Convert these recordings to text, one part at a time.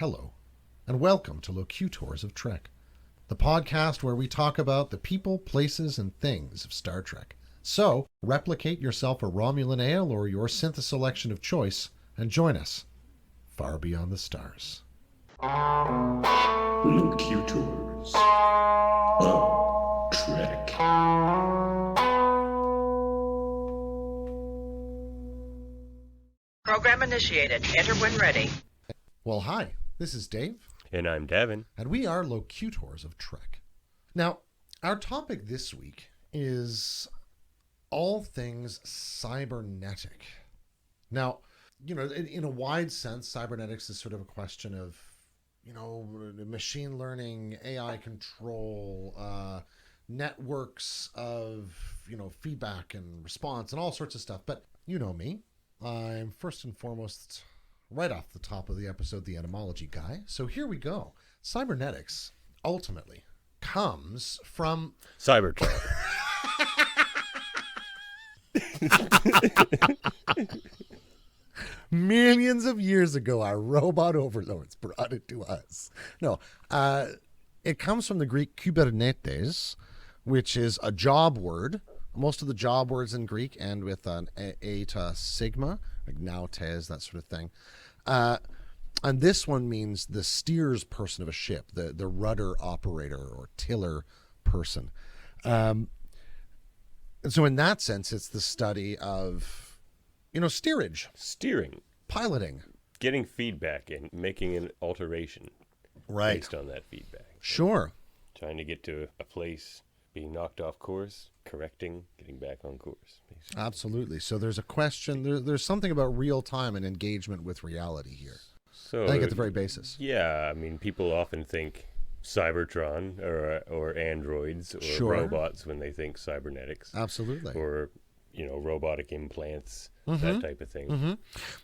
Hello, and welcome to Locutors of Trek, the podcast where we talk about the people, places, and things of Star Trek. So, replicate yourself a Romulan ale or your synth selection of choice, and join us far beyond the stars. Locutors of Trek. Program initiated. Enter when ready. Well, hi, this is Dave. And I'm Devin. And we are Locutors of Trek. Now, our topic this week is all things cybernetic. Now, in a wide sense, cybernetics is sort of a question of, machine learning, AI control, networks of, feedback and response and all sorts of stuff. But you know me, I'm first and foremost, right off the top of the episode, the etymology guy. So here we go. Cybernetics ultimately comes from Cybertron. Millions of years ago, our robot overlords brought it to us. No, it comes from the Greek kybernetes, which is a job word. Most of the job words in Greek end with an eta sigma, like nautes, that sort of thing. And this one means the steers person of a ship, the rudder operator or tiller person. And so in that sense, it's the study of, steerage. Steering. Piloting. Getting feedback and making an alteration. Right. Based on that feedback. Sure. Trying to get to a place, being knocked off course, correcting, getting back on course. Basically. Absolutely. So there's a question, there's something about real time and engagement with reality here. So, I think at the very basis. Yeah, I mean, people often think Cybertron or androids or Sure. robots when they think cybernetics. Absolutely. Or, robotic implants, that type of thing. Mm-hmm.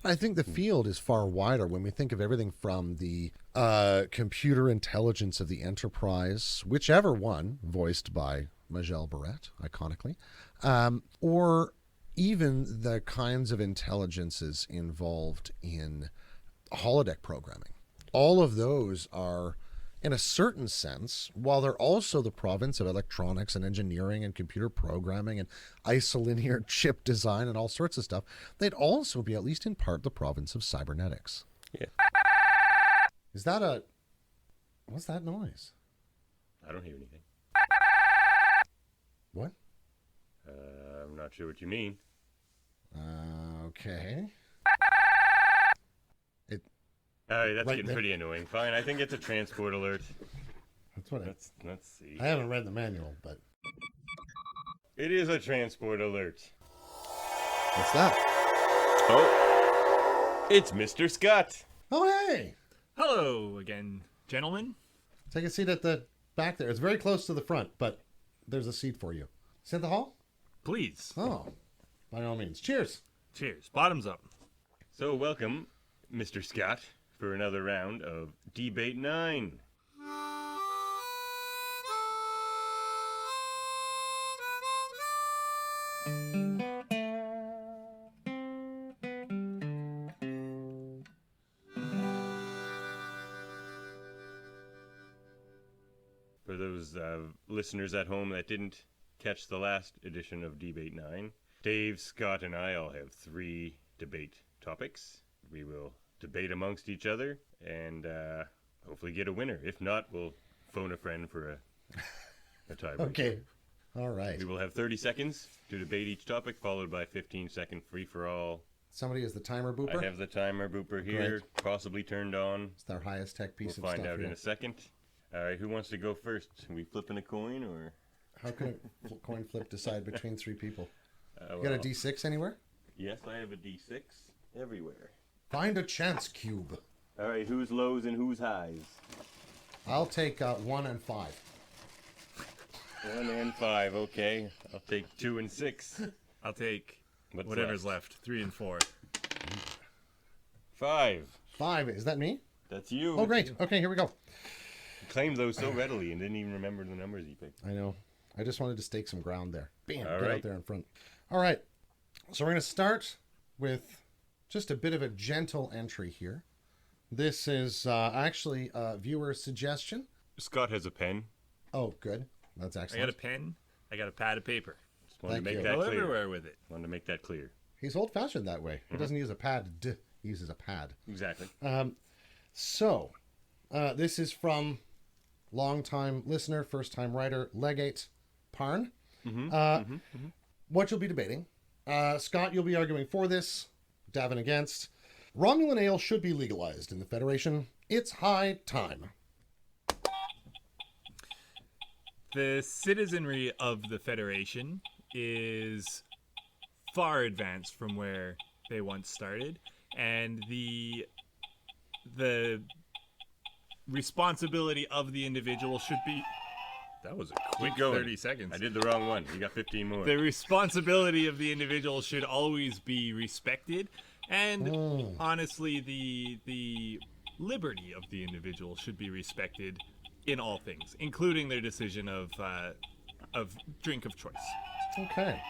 I think the field is far wider when we think of everything from the computer intelligence of the Enterprise, whichever one, voiced by Majel Barrett, iconically, or even the kinds of intelligences involved in holodeck programming. All of those are, in a certain sense, while they're also the province of electronics and engineering and computer programming and isolinear chip design and all sorts of stuff, they'd also be, at least in part, the province of cybernetics. Yeah. Is that what's that noise? I don't hear anything. What? I'm not sure what you mean. Okay. All right, that's Right getting there. pretty annoying. Fine, I think it's a transport alert. That's what Let's see. I haven't read the manual, but It is a transport alert. what's that? Oh, it's Mr. Scott. Oh, hey! Hello again, gentlemen. Take a seat at the back there. It's very close to the front, but there's a seat for you. Sit in the hall? Please. Oh, by all means. Cheers. Cheers. Bottoms up. So welcome, Mr. Scott, for another round of Debate 9. For those listeners at home that didn't catch the last edition of Debate 9, Dave, Scott, and I all have 3 debate topics. We will debate amongst each other and hopefully get a winner. If not, we'll phone a friend for a tiebreaker. Okay. All right. We will have 30 seconds to debate each topic, followed by a 15-second free-for-all. Somebody is the timer booper. I have the timer booper here, possibly turned on. It's our highest tech piece We'll of find stuff out here. in a second. All right, who wants to go first? Are we flipping a coin or? How can a coin flip decide between 3 people? You got Well, a D6 anywhere? Yes, I have a D6 everywhere. Find a chance cube. All right, who's lows and who's highs? I'll take 1 and 5. 1 and 5, okay. I'll take 2 and 6. I'll take What's whatever's left. 3 and 4. 5. 5. Is that me? That's you. Oh, great. Okay, here we go. You claimed those so readily and didn't even remember the numbers you picked. I know. I just wanted to stake some ground there. Bam, All get right. out there in front. All right. So we're going to start with just a bit of a gentle entry here. This is actually a viewer suggestion. Scott has a pen. Oh, good. That's I excellent. got a pen. I got a pad of paper. Just wanted to Thank make you. that Go clear. everywhere with it. Wanted to make that clear. He's old-fashioned that way. He doesn't use a pad. He uses a pad. Exactly. So, this is from long-time listener, first-time writer, Legate Parn. What you'll be debating. Scott, you'll be arguing for this. Davin against. Romulan ale should be legalized in the Federation. It's high time. The citizenry of the Federation is far advanced from where they once started, and the responsibility of the individual should be. That was a quick Keep going. 30 seconds. I did the wrong one. You got 15 more. The responsibility of the individual should always be respected, and honestly, the liberty of the individual should be respected in all things, including their decision of drink of choice. Okay.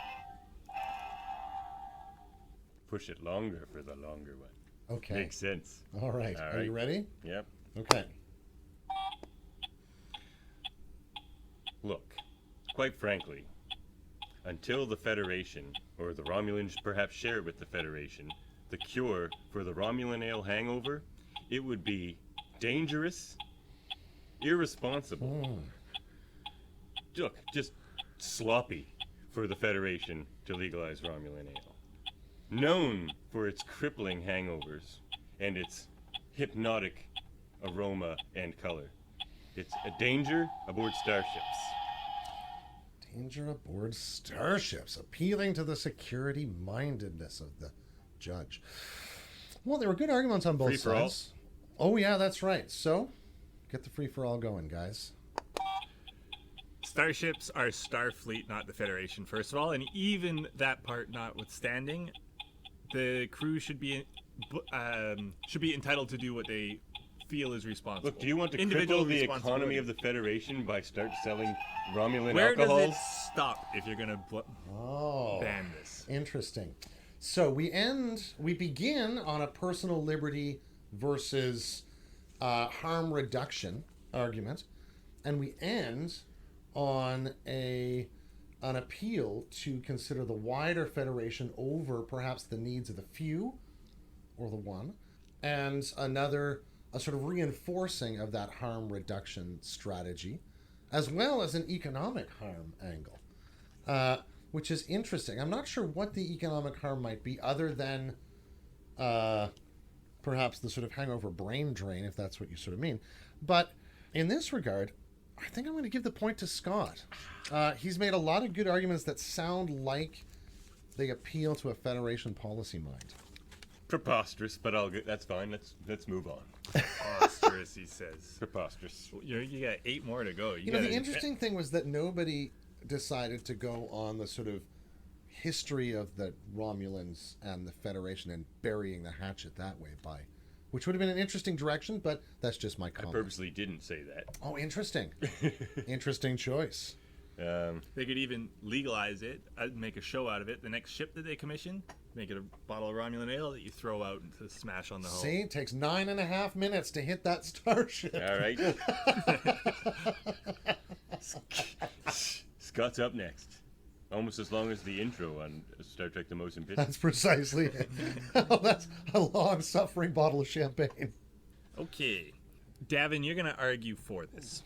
Push it longer for the longer one. Okay. Makes sense. All right. All Are you right. ready? Yep. Okay. Look, quite frankly, until the Federation, or the Romulans perhaps share with the Federation, the cure for the Romulan ale hangover, it would be dangerous, irresponsible, look, just sloppy for the Federation to legalize Romulan ale. Known for its crippling hangovers and its hypnotic aroma and color. It's a danger aboard starships. Danger aboard starships, appealing to the security-mindedness of the judge. Well, there were good arguments on both Free-for-all. sides. Oh, yeah, that's right. So, get the free-for-all going, guys. Starships are Starfleet, not the Federation, first of all, and even that part notwithstanding, the crew should be entitled to do what they feel is responsible. Look, do you want to Individual cripple the economy responsibility. of the Federation by start selling Romulan Where alcohols? does it stop if you're gonna Oh, ban this? interesting. So we begin on a personal liberty versus harm reduction argument, and we end on an appeal to consider the wider Federation over perhaps the needs of the few or the one, and a sort of reinforcing of that harm reduction strategy, as well as an economic harm angle, which is interesting. I'm not sure what the economic harm might be other than perhaps the sort of hangover brain drain, if that's what you sort of mean. But in this regard, I think I'm going to give the point to Scott. He's made a lot of good arguments that sound like they appeal to a Federation policy mind. Preposterous, but that's fine. Let's move on. Preposterous, he says. Preposterous. You got 8 more to go. You know, the interesting thing was that nobody decided to go on the sort of history of the Romulans and the Federation and burying the hatchet that way which would have been an interesting direction, but that's just my I comment. purposely didn't say that. Oh, interesting. Interesting choice. They could even legalize it, make a show out of it. The next ship that they commission, make it a bottle of Romulan ale that you throw out to smash on the hull. See, it takes 9.5 minutes to hit that starship. All right. Scott's up next. Almost as long as the intro on Star Trek: The Motion Picture. That's precisely it. Oh, that's a long-suffering bottle of champagne. Okay. Davin, you're going to argue for this.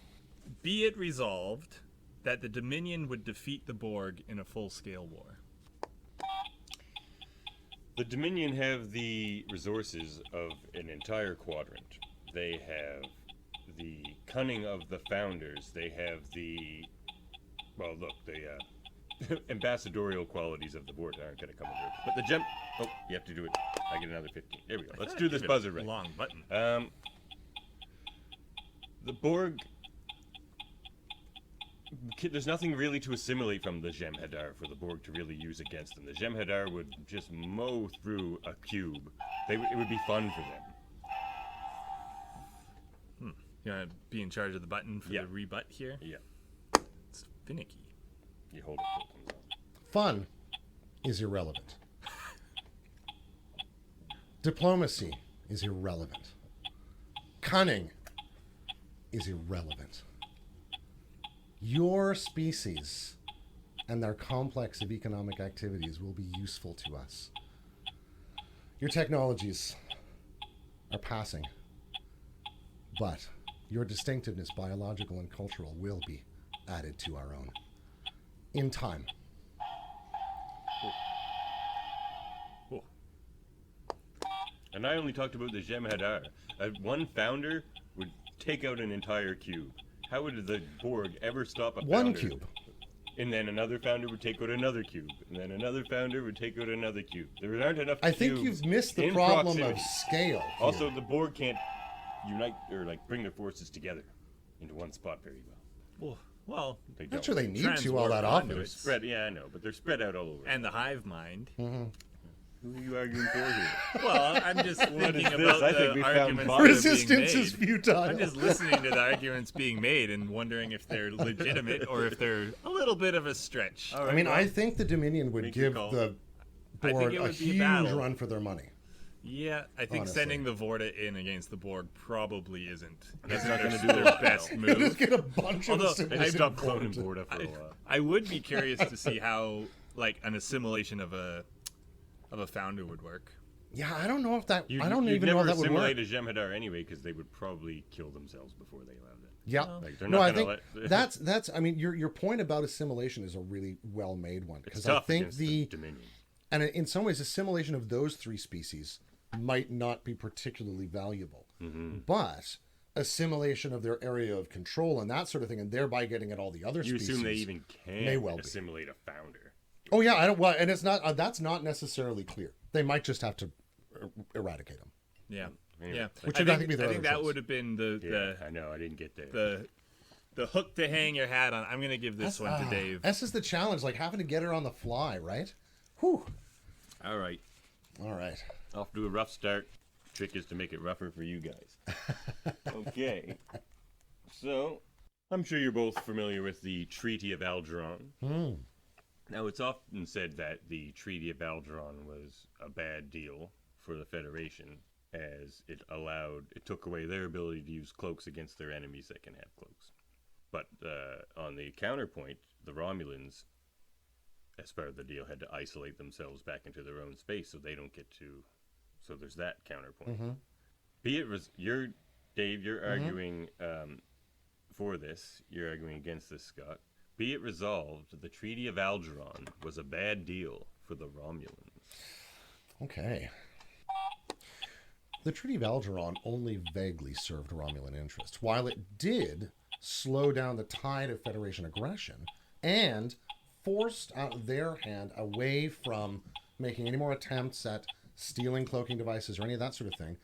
Be it resolved that the Dominion would defeat the Borg in a full-scale war. The Dominion have the resources of an entire quadrant. They have the cunning of the founders. They have the ambassadorial qualities of the Borg aren't going to come under it. But the gem... Oh, you have to do it. I get another 15. There we go. Let's do this Give it a buzzer right. Long button. The Borg... There's nothing really to assimilate from the Jem'Hadar for the Borg to really use against them. The Jem'Hadar would just mow through a cube. It would be fun for them. You want to be in charge of the button for Yeah. the rebut here? Yeah. It's finicky. You hold it till it comes on. Fun is irrelevant. Diplomacy is irrelevant. cunning is irrelevant. Your species and their complex of economic activities will be useful to us. Your technologies are passing, but your distinctiveness, biological and cultural, will be added to our own in time. Cool. And I only talked about the Jem'Hadar. One founder would take out an entire cube. How would the Borg ever stop a One founder? cube. And then another founder would take out another cube. And then another founder would take out another cube. There aren't enough I cubes think you've missed the in problem proximity. of scale here. Also, the Borg can't unite or like bring their forces together into one spot very well. Well, They Not don't. sure they need to all that Transwarp often. conduits. Spread, yeah, I know, but they're spread out all over. and the hive mind. Who are you arguing for here? Well, I'm just What thinking is this? about I think the we found arguments Bob. that are being Resistance is made. futile. I'm just listening to the arguments being made and wondering if they're legitimate or if they're a little bit of a stretch. All I right, mean, well, I think the Dominion would Make your give call. the I think Board it a would be a huge battle. run for their money. Yeah, I think Honestly. sending the Vorta in against the Borg probably isn't. That's not their- gonna do their it. best Just move. get a bunch of Although, they assimilated stopped Borg cloning to- Borda for a while. I would be curious to see how, like, an assimilation of a founder would work. Yeah, I don't know if that. You'd, I don't you'd even know never if that would work. assimilate a Jem'Hadar anyway, because they would probably kill themselves before they allowed it. Yeah, Like, they're no, not I gonna think that's. I mean, your point about assimilation is a really well made one It's because I tough think against the Dominion. and in some ways, assimilation of those three species might not be particularly valuable, but assimilation of their area of control and that sort of thing, and thereby getting at all the other You species. assume they even may can well be. assimilate a founder. Oh yeah, I don't. Well, and it's not. That's not necessarily clear. They might just have to eradicate them. Yeah, Anyway, yeah. Which I would, I think, be their I think other that choice. would have been Yeah, I know. I didn't get there. the hook to hang your hat on. I'm gonna give this one to Dave. This is the challenge, like having to get her on the fly, right? Whew. All right. All right. Off to a rough start. Trick is to make it rougher for you guys. Okay. So, I'm sure you're both familiar with the Treaty of Alderaan. Now, it's often said that the Treaty of Alderaan was a bad deal for the Federation, as it took away their ability to use cloaks against their enemies that can have cloaks. But on the counterpoint, the Romulans, as part of the deal, had to isolate themselves back into their own space, so they don't get to. So there's that counterpoint. Be it Dave, you're arguing for this. You're arguing against this, Scott. Be it resolved, the Treaty of Alderaan was a bad deal for the Romulans. Okay. The Treaty of Alderaan only vaguely served Romulan interests, while it did slow down the tide of Federation aggression and forced out their hand away from making any more attempts at stealing cloaking devices or any of that sort of thing.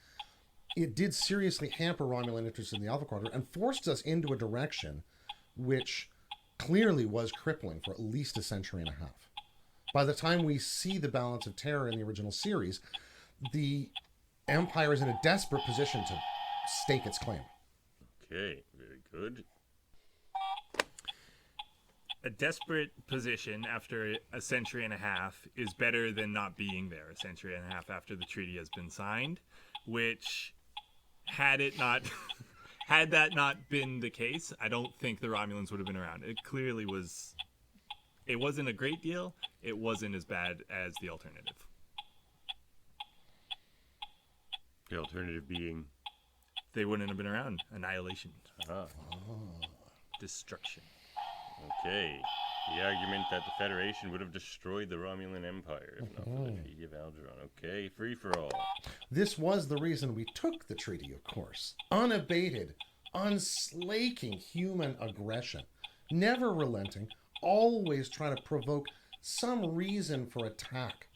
It did seriously hamper Romulan interests in the Alpha Quadrant and forced us into a direction which clearly was crippling for at least a century and a half. By the time we see the Balance of Terror in the original series, the Empire is in a desperate position to stake its claim. Okay, very good. A desperate position after a century and a half is better than not being there a century and a half after the treaty has been signed, which had that not been the case, I don't think the Romulans would have been around. It clearly was. It wasn't a great deal. It wasn't as bad as the alternative. The alternative being. They wouldn't have been around. Annihilation. Ah, Destruction. okay. The argument that the Federation would have destroyed the Romulan Empire if not for the Treaty of Alderaan. Okay, free for all. This was the reason we took the treaty, of course. Unabated, unslaking human aggression. Never relenting, always trying to provoke some reason for attack.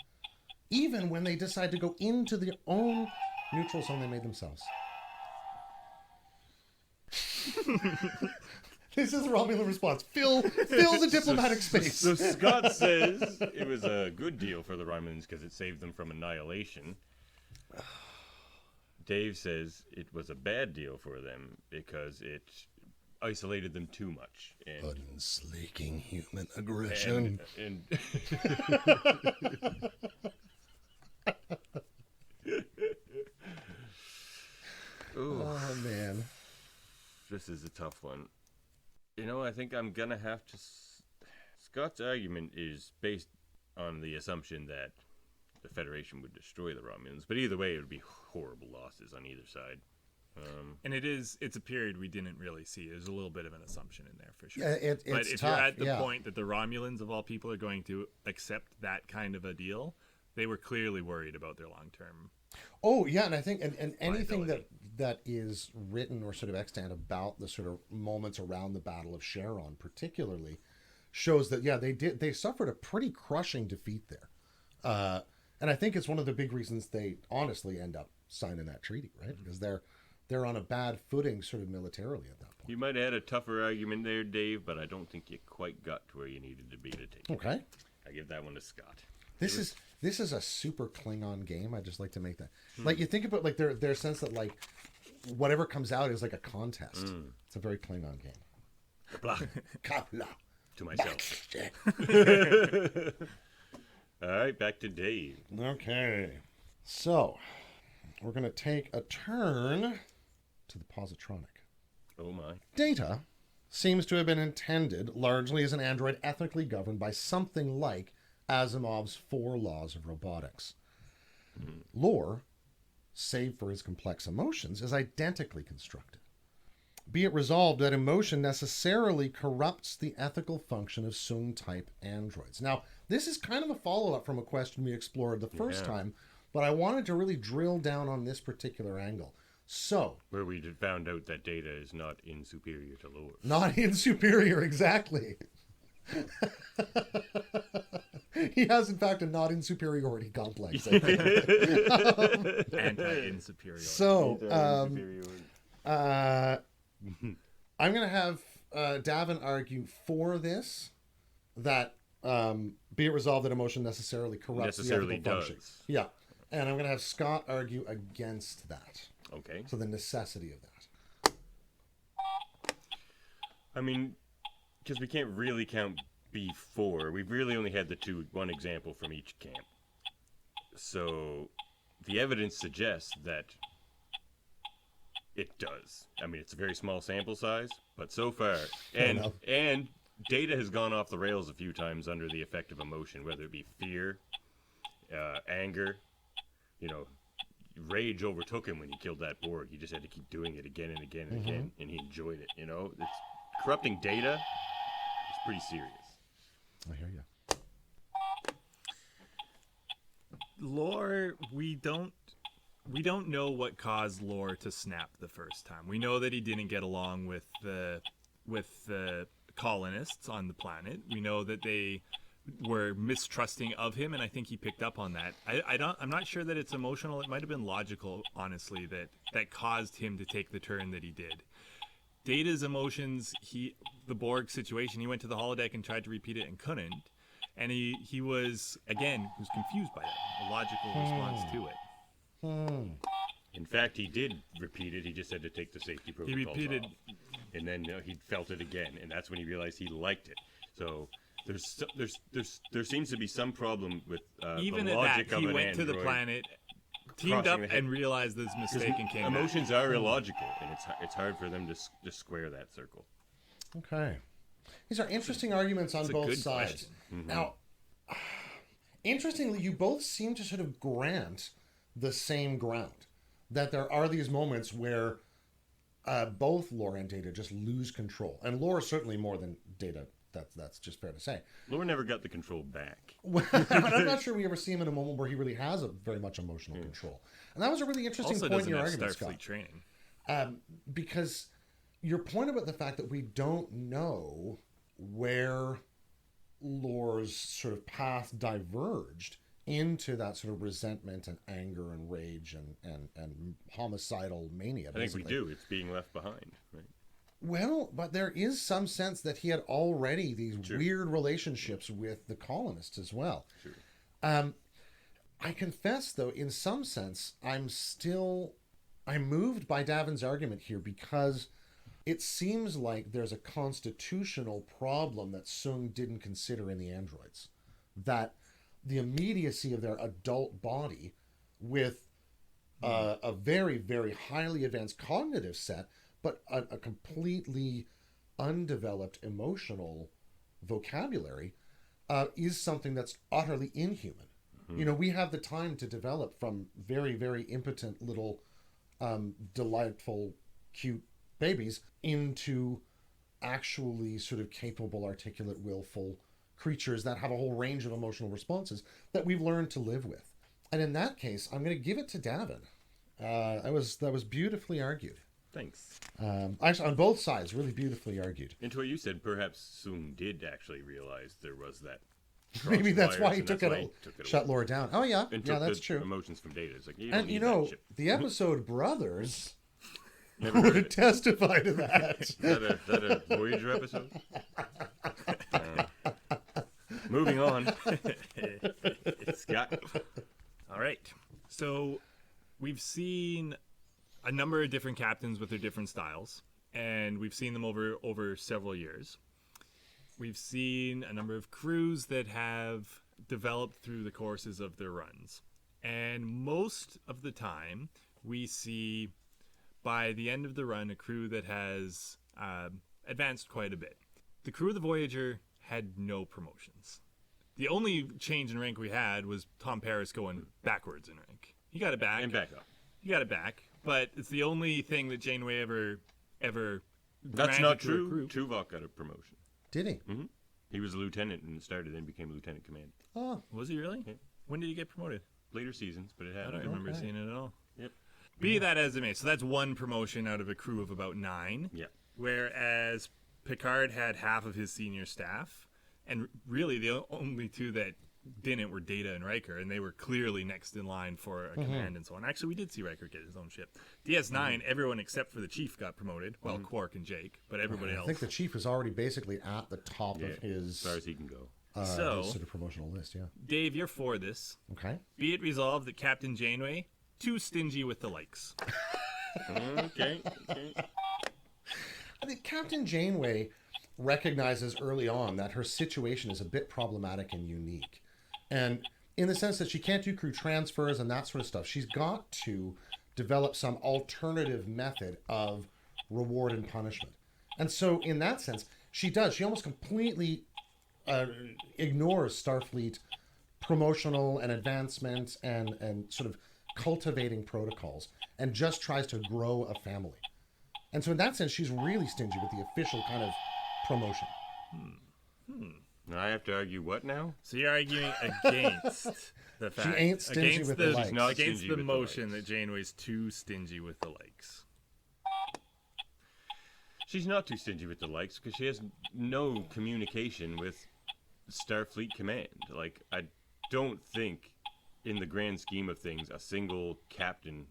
Even when they decide to go into their own neutral zone they made themselves. This is the Romulan response. Fill the diplomatic space. So Scott says it was a good deal for the Romulans because it saved them from annihilation. Dave says it was a bad deal for them because it isolated them too much. And, Unslaking human aggression. and Ooh, Oh, man. this is a tough one. You know, I think I'm gonna have to. Scott's argument is based on the assumption that the Federation would destroy the Romulans, but either way, it would be horrible losses on either side. And it's a period we didn't really see. There's a little bit of an assumption in there for sure. Yeah, but it's if tough. you're at the yeah. point that the Romulans of all people are going to accept that kind of a deal, they were clearly worried about their long-term. Oh, yeah, and I think and anything Liability. that is written or sort of extant about the sort of moments around the Battle of Sharon, particularly, shows that they suffered a pretty crushing defeat there, and I think it's one of the big reasons they honestly end up signing that treaty, right? Because they're on a bad footing, sort of militarily at that point. You might have had a tougher argument there, Dave, but I don't think you quite got to where you needed to be to take it. Okay, I give that one to Scott. this is a super Klingon game. I just like to make that like you think about like their sense that like whatever comes out is like a contest. It's a very Klingon game. Blah. Kapla. To myself. All right, back to Dave. Okay. So, we're going to take a turn to the Positronic. Oh my. Data seems to have been intended largely as an android ethically governed by something like Asimov's 4 laws of robotics. Lore, save for his complex emotions, is identically constructed. Be it resolved that emotion necessarily corrupts the ethical function of Sung-type androids. Now, this is kind of a follow-up from a question we explored the first time, but I wanted to really drill down on this particular angle. So, Where we found out that Data is not inferior to Lore. not inferior, exactly. He has, in fact, a not inferiority complex. I think. Anti-insuperiority. So, I'm going to have Davin argue for this, that be it resolved that emotion necessarily corrupts Necessarily the ethical function. does. Yeah. And I'm going to have Scott argue against that. Okay. So the necessity of that. I mean, because we can't really count B4. We've really only had one example from each camp. So the evidence suggests that it does. I mean, it's a very small sample size, but so far, and Data has gone off the rails a few times under the effect of emotion, whether it be fear, anger, rage overtook him when he killed that Borg. He just had to keep doing it again and again and again, and he enjoyed it. It's corrupting Data is pretty serious. I hear you. Lore, we don't know what caused Lore to snap the first time. We know that he didn't get along with the colonists on the planet. We know that they were mistrusting of him, and I think he picked up on that. I'm not sure that it's emotional. It might have been logical, honestly, that caused him to take the turn that he did. Data's emotions, the Borg situation, he went to the holodeck and tried to repeat it and couldn't. And he was confused by that. A logical response to it. In fact, he did repeat it. He just had to take the safety protocols He repeated, off. And then he felt it again, and that's when he realized he liked it. So there seems to be some problem with even the at logic that, of he an went to the android. planet, teamed up, crossing the head. and realized his mistake and came back. Emotions are illogical, and it's hard for them to square that circle. Okay. These are interesting arguments on It's a both good sides. question. Now, interestingly, you both seem to sort of grant the same ground. That there are these moments where both Lore and Data just lose control. And Lore certainly more than Data. That's just fair to say. Lore never got the control back. I'm not sure we ever see him in a moment where he really has a very much emotional control. And that was a really interesting Also point in doesn't your have argument, Starfleet Scott. training. Because your point about the fact that we don't know where Lore's sort of path diverged into that sort of resentment and anger and rage and homicidal mania. I think we basically. do. It's being left behind, right? Well, but there is some sense that he had already these Sure. weird relationships with the colonists as well. Sure. I confess, though, in some sense, I'm moved by Davin's argument here because it seems like there's a constitutional problem that Sung didn't consider in the androids. That the immediacy of their adult body with a very, very highly advanced cognitive set, but a completely undeveloped emotional vocabulary is something that's utterly inhuman. You know, we have the time to develop from very, very impotent little delightful, cute babies into actually sort of capable, articulate, willful creatures that have a whole range of emotional responses that we've learned to live with. And in that case, I'm going to give it to Davin. That was beautifully argued. Thanks. Actually, on both sides, really beautifully argued. Into what you said, perhaps Soong did actually realize there was that. Maybe that's why he crossed took wires, it shut Laura down. Oh yeah, and yeah, took that's the true. emotions from Data. It's like, you And don't you need know, that shit. the episode Brothers Never heard would it. testify to that. Is that a Voyager episode? Moving on. Scott. All right. So we've seen a number of different captains with their different styles, and we've seen them over several years. We've seen a number of crews that have developed through the courses of their runs. And most of the time, we see, by the end of the run, a crew that has advanced quite a bit. The crew of the Voyager had no promotions. The only change in rank we had was Tom Paris going backwards in rank. He got it back. And back up. He got it back, but it's the only thing that Janeway ever That's granted not to a true. crew. Tuvok got a promotion. Did he? He was a lieutenant and started, then became lieutenant command. Oh, Was he really? Yeah. When did he get promoted? Later seasons, but it I happened. don't remember seeing it at all. Yep. Be that as it may, so that's one promotion out of a crew of about 9. Yeah. Whereas Picard had half of his senior staff, and really the only two that didn't were Data and Riker, and they were clearly next in line for a command and so on. Actually, we did see Riker get his own ship. DS9, everyone except for the Chief got promoted. Well, Quark and Jake, but everybody I else. think the chief is already basically at the top Yeah. of his, As far as he can go. So- his sort of promotional list. Yeah. Dave, you're for this. Okay. Be it resolved that Captain Janeway, too stingy with the likes. Okay. I think Captain Janeway recognizes early on that her situation is a bit problematic and unique. And in the sense that she can't do crew transfers and that sort of stuff, she's got to develop some alternative method of reward and punishment. And so in that sense, she does. She almost completely ignores Starfleet promotional and advancement and sort of cultivating protocols and just tries to grow a family. And so in that sense, she's really stingy with the official kind of promotion. Now I have to argue what now? So you're arguing against the fact. ain't stingy against with the likes. She's not against stingy the with the motion likes. that Janeway's too stingy with the likes. She's not too stingy with the likes because she has no communication with Starfleet Command. Like, I don't think, in the grand scheme of things, a single captain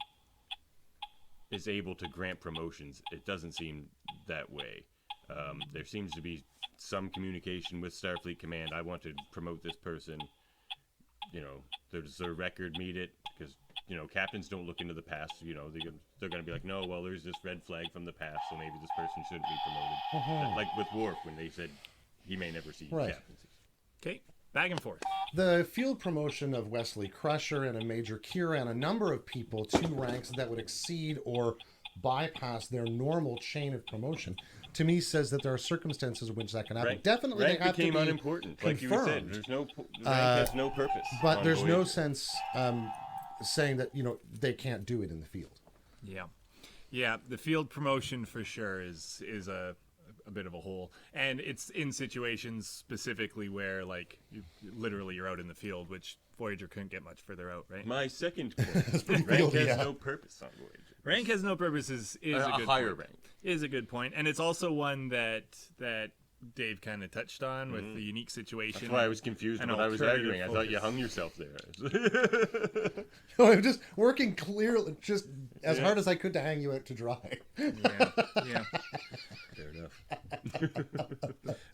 is able to grant promotions. It doesn't seem that way. There seems to be some communication with Starfleet Command. I want to promote this person. You know, does their record meet it? Because, you know, captains don't look into the past. You know, they're going to be like, no, well, there's this red flag from the past, so maybe this person shouldn't be promoted. Like with Worf, when they said he may never see Right. captaincy. Okay, back and forth. The field promotion of Wesley Crusher and a Major Kira and a number of people to ranks that would exceed or bypass their normal chain of promotion, to me says that there are circumstances in which that can happen. Rank, Definitely, rank they have became to be unimportant. Like you confirmed. said, there's no rank has no purpose. But on there's no Voyager. sense saying that, you know, they can't do it in the field. Yeah. The field promotion for sure is a bit of a hole, and it's in situations specifically where like you're out in the field, which Voyager couldn't get much further out, right? My second point: rank field, has yeah. no purpose on Voyager. Rank has no purpose is a good higher point. rank. Is a good point, and it's also one that Dave kind of touched on with the unique situation. That's why I was confused An when I was alternative arguing. I thought you focus. hung yourself there. I'm just working clearly, just as hard as I could to hang you out to dry. Yeah. Fair enough.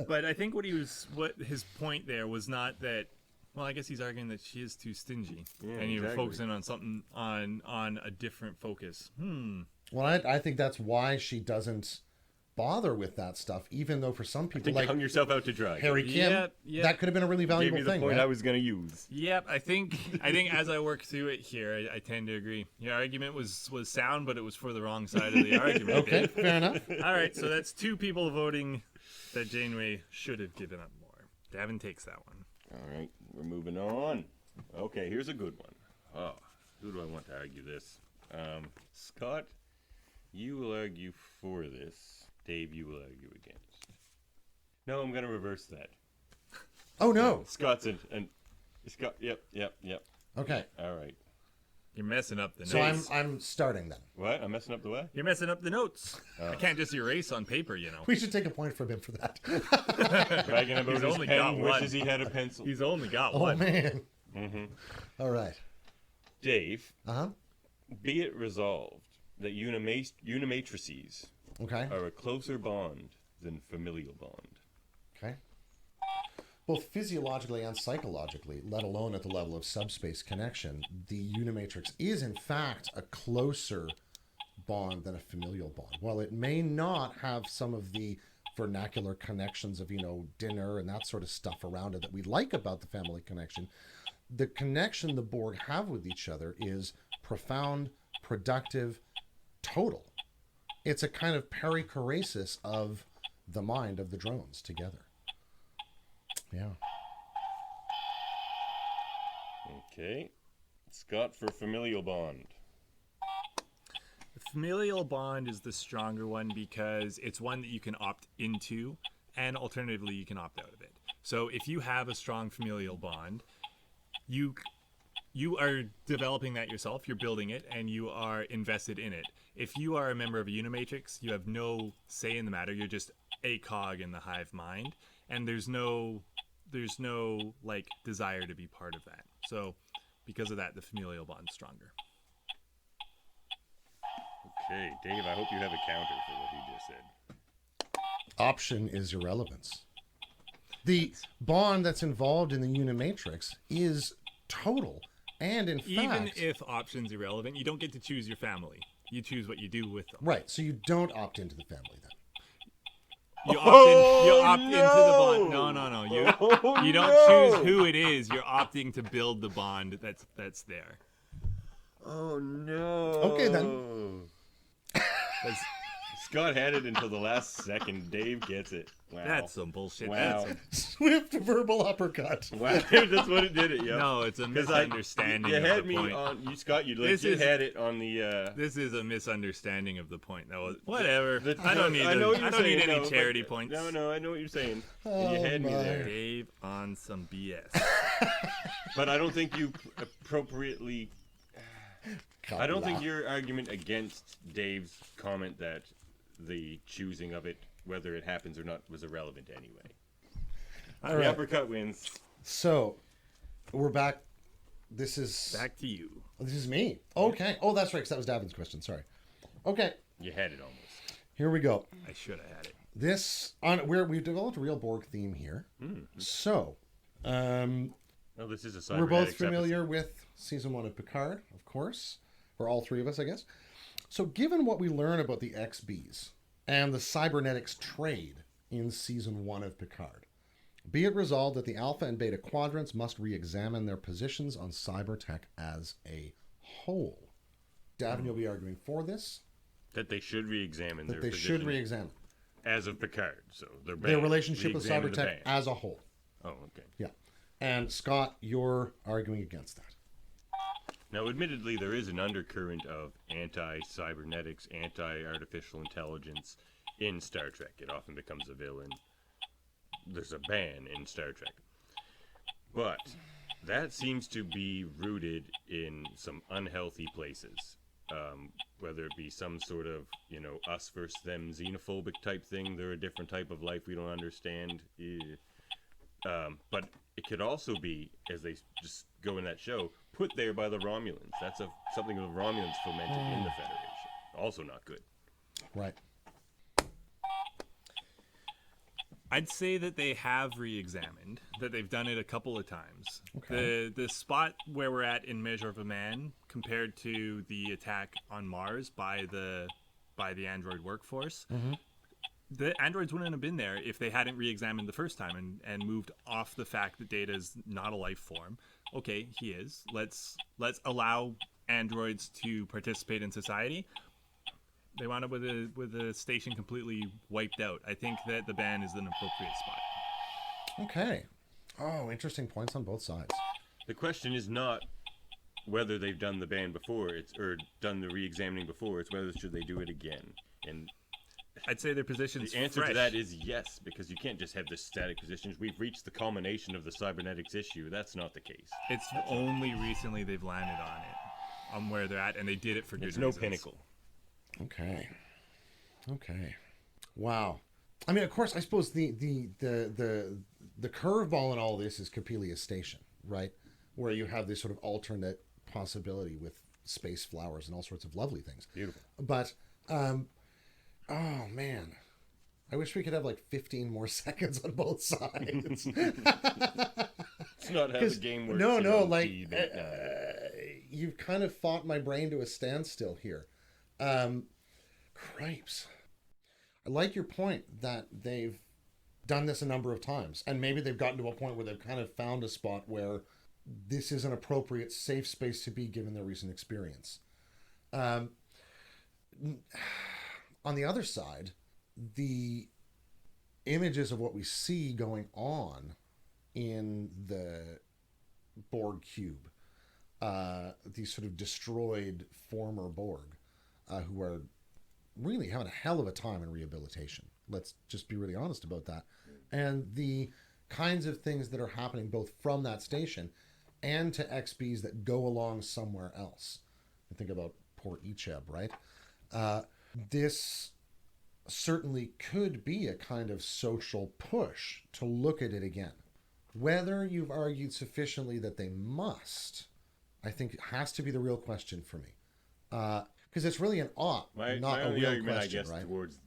But I think what his point there was not that. Well, I guess he's arguing that she is too stingy, Yeah, and you're exactly. focusing on something on a different focus. Well, I think that's why she doesn't bother with that stuff, even though for some I people, think like you hung yourself out to dry. Harry Kim, Yep. that could have been a really Gave valuable you the thing. point right? I was going to use. Yep, I think as I work through it here, I tend to agree. Your argument was sound, but it was for the wrong side of the argument. Okay, Dave. fair enough. All right, so that's 2 people voting that Janeway should have given up more. Davin takes that one. All right, we're moving on. Okay, here's a good one. Oh, who do I want to argue this? Scott, you will argue for this. Dave, you will argue against. No, I'm going to reverse that. Oh no. Scott's and Scott. Yep. Okay, All right. You're messing up the so notes. I'm starting then. What? I'm messing up the way? You're messing up the notes. I can't just erase on paper, you know. We should take a point from him for that. Bragging about He's his only pen, got one. wishes he had a pencil. He's only got Oh one. man. Mm-hmm. All right. Dave, Uh-huh. be it resolved that unimatrices Okay. are a closer bond than familial bond. Okay. Both physiologically and psychologically, let alone at the level of subspace connection, the unimatrix is in fact a closer bond than a familial bond. While it may not have some of the vernacular connections of, dinner and that sort of stuff around it that we like about the family connection, the connection the Borg have with each other is profound, productive, total. It's a kind of perichoresis of the mind of the drones together. Yeah. Okay. Scott for familial bond. The familial bond is the stronger one because it's one that you can opt into, and alternatively, you can opt out of it. So if you have a strong familial bond, you are developing that yourself, you're building it, and you are invested in it. If you are a member of a unimatrix, you have no say in the matter. You're just a cog in the hive mind, and there's no like desire to be part of that. So because of that, the familial bond's stronger. Okay, Dave, I hope you have a counter for what he just said. Option is irrelevance. The bond that's involved in the unimatrix is total, and in Even fact, if option's irrelevant, you don't get to choose your family. You choose what you do with them. right. So you don't opt into the family then. You opt into the bond. No. You don't choose who it is. You're opting to build the bond that's there. Oh no. Okay then. Scott had it until the last second. Dave gets it. Wow. That's some bullshit. Wow. Swift verbal uppercut. Wow. That's what it did it, yo. No, it's a 'Cause I- misunderstanding You of had the me point. on. You, Scott, you This legit is- had it on the. This is a misunderstanding of the point. That was whatever. the- I don't need. I know what you're I don't need saying, any no, charity but- points. No, I know what you're saying. Oh, And you had me my. there. Dave on some BS. But I don't think you appropriately. I don't think Kabla. your argument against Dave's comment that the choosing of it, whether it happens or not, was irrelevant anyway. All The right. uppercut wins. So we're back. This is Back to you. me. Okay. Oh, that's right. 'Cause that was Davin's question. Sorry. Okay. You had it almost. Here we go. I should have had it. We've developed a real Borg theme here. So, No, this is a we're both cybernetics familiar episode. with season 1 of Picard, of course, or all three of us, I guess. So, given what we learn about the XBs and the cybernetics trade in season 1 of Picard, be it resolved that the Alpha and Beta quadrants must re-examine their positions on cybertech as a whole. Davin, you'll be arguing for this, That they should re-examine that their they position should re-examine as of Picard. So their their relationship with re-examine the cybertech band. as a whole. Oh, okay. Yeah. And Scott, you're arguing against that. Now, admittedly, there is an undercurrent of anti-cybernetics, anti-artificial intelligence in Star Trek. It often becomes a villain. There's a ban in Star Trek. But that seems to be rooted in some unhealthy places. Whether it be some sort of, us versus them xenophobic type thing. They're a different type of life we don't understand. But it could also be, as they just go in that show, put there by the Romulans. That's something the Romulans fomented in the Federation. Also not good. Right. I'd say that they have re-examined, that they've done it a couple of times. Okay. The spot where we're at in Measure of a Man, compared to the attack on Mars by the android workforce, the androids wouldn't have been there if they hadn't re-examined the first time and moved off the fact that Data is not a life form. Okay, he is. Let's allow androids to participate in society. They wound up with a station completely wiped out. I think that the ban is an appropriate spot. Okay. Oh, interesting points on both sides. The question is not whether they've done the ban before, or done the re-examining before. It's whether should they do it again. And I'd say their position's the answer fresh. to that is yes, because you can't just have the static positions. We've reached the culmination of the cybernetics issue. That's not the case. It's only recently they've landed on it, on where they're at, and they did it for good It's no reasons. pinnacle. Okay. Wow. I mean, of course, I suppose the curveball in all this is Coppelius Station, right? Where you have this sort of alternate possibility with space flowers and all sorts of lovely things. Beautiful. But, oh man, I wish we could have like 15 more seconds on both sides. It's not how the game works. No, like you've kind of fought my brain to a standstill here. Cripes. I like your point that they've done this a number of times, and maybe they've gotten to a point where they've kind of found a spot where this is an appropriate safe space to be given their recent experience. On the other side, the images of what we see going on in the Borg cube, these sort of destroyed former Borg, who are really having a hell of a time in rehabilitation. Let's just be really honest about that. And the kinds of things that are happening both from that station and to XBs that go along somewhere else. I think about poor Icheb, right? This certainly could be a kind of social push to look at it again. Whether you've argued sufficiently that they must, I think has to be the real question for me. Because it's really an ought, not a real argument, question, I guess, right? towards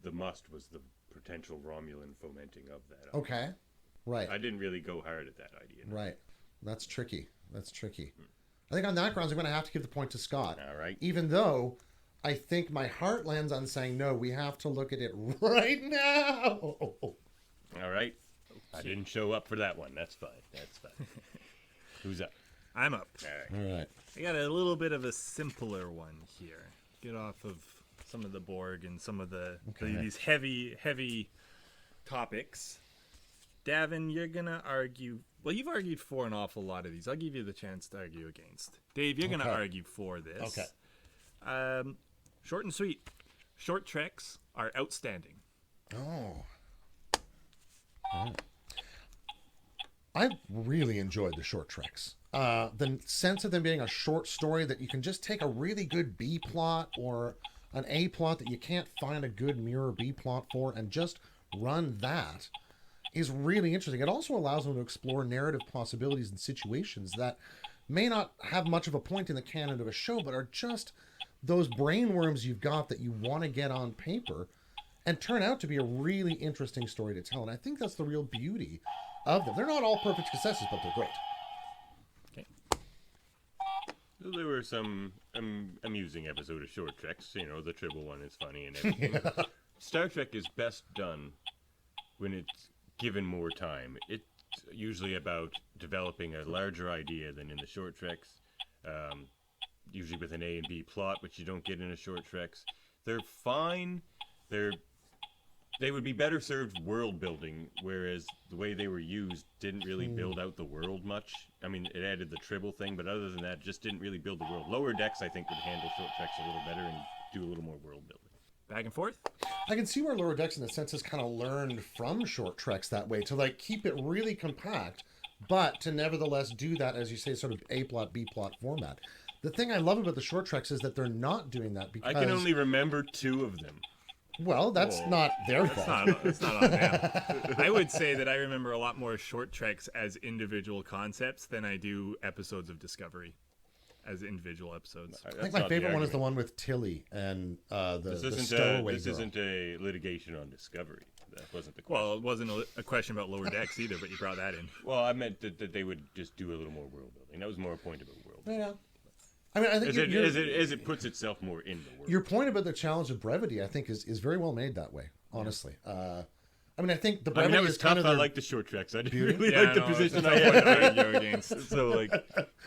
the must was the potential Romulan fomenting of that. Okay, right. I didn't really go hard at that idea. No. Right. That's tricky. I think on that grounds, I'm going to have to give the point to Scott. All right. Even though I think my heart lands on saying, no, we have to look at it right now. All right. I didn't show up for that one. That's fine. Who's up? I'm up. All right. All right. I got a little bit of a simpler one here. Get off of some of the Borg and some of these heavy topics. Davin, you're gonna argue. Well, you've argued for an awful lot of these. I'll give you the chance to argue against. Dave, you're gonna argue for this. Okay. Short and sweet. Short treks are outstanding. Oh. I really enjoyed the short treks. The sense of them being a short story that you can just take a really good B plot or an A plot that you can't find a good mirror B plot for and just run that is really interesting. It also allows them to explore narrative possibilities and situations that may not have much of a point in the canon of a show, but are just those brainworms you've got that you want to get on paper and turn out to be a really interesting story to tell. And I think that's the real beauty of them. They're not all perfect successes, but they're great. Okay. There were some amusing episode of Short Treks. You know, the Tribble one is funny and everything. Star Trek is best done when it's given more time. It's usually about developing a larger idea than in the Short Treks. Usually with an A and B plot, which you don't get in a Short Treks. They're fine. They would be better served world building, whereas the way they were used didn't really build out the world much. I mean, it added the Tribble thing, but other than that, just didn't really build the world. Lower Decks, I think, would handle Short Treks a little better and do a little more world building. Back and forth? I can see where Lower Decks, in a sense, has kind of learned from Short Treks that way, to like keep it really compact, but to nevertheless do that, as you say, sort of A plot, B plot format. The thing I love about the Short Treks is that they're not doing that because... I can only remember 2 of them. Well, that's not their fault. It's not on them. I would say that I remember a lot more Short Treks as individual concepts than I do episodes of Discovery as individual episodes. I think my favorite one is the one with Tilly and the stowaway This girl. isn't a litigation on Discovery. That wasn't the question. Well, it wasn't a question about Lower Decks either, but you brought that in. Well, I meant that they would just do a little more world building. That was more a point about world building. Yeah. I mean, I think as it puts itself more in the world. your point about the challenge of brevity, I think, is very well made that way. Honestly, I mean, I think the brevity that was is kind tough. of I their... like the short tracks. I didn't really like the position I I had. go against. So, like,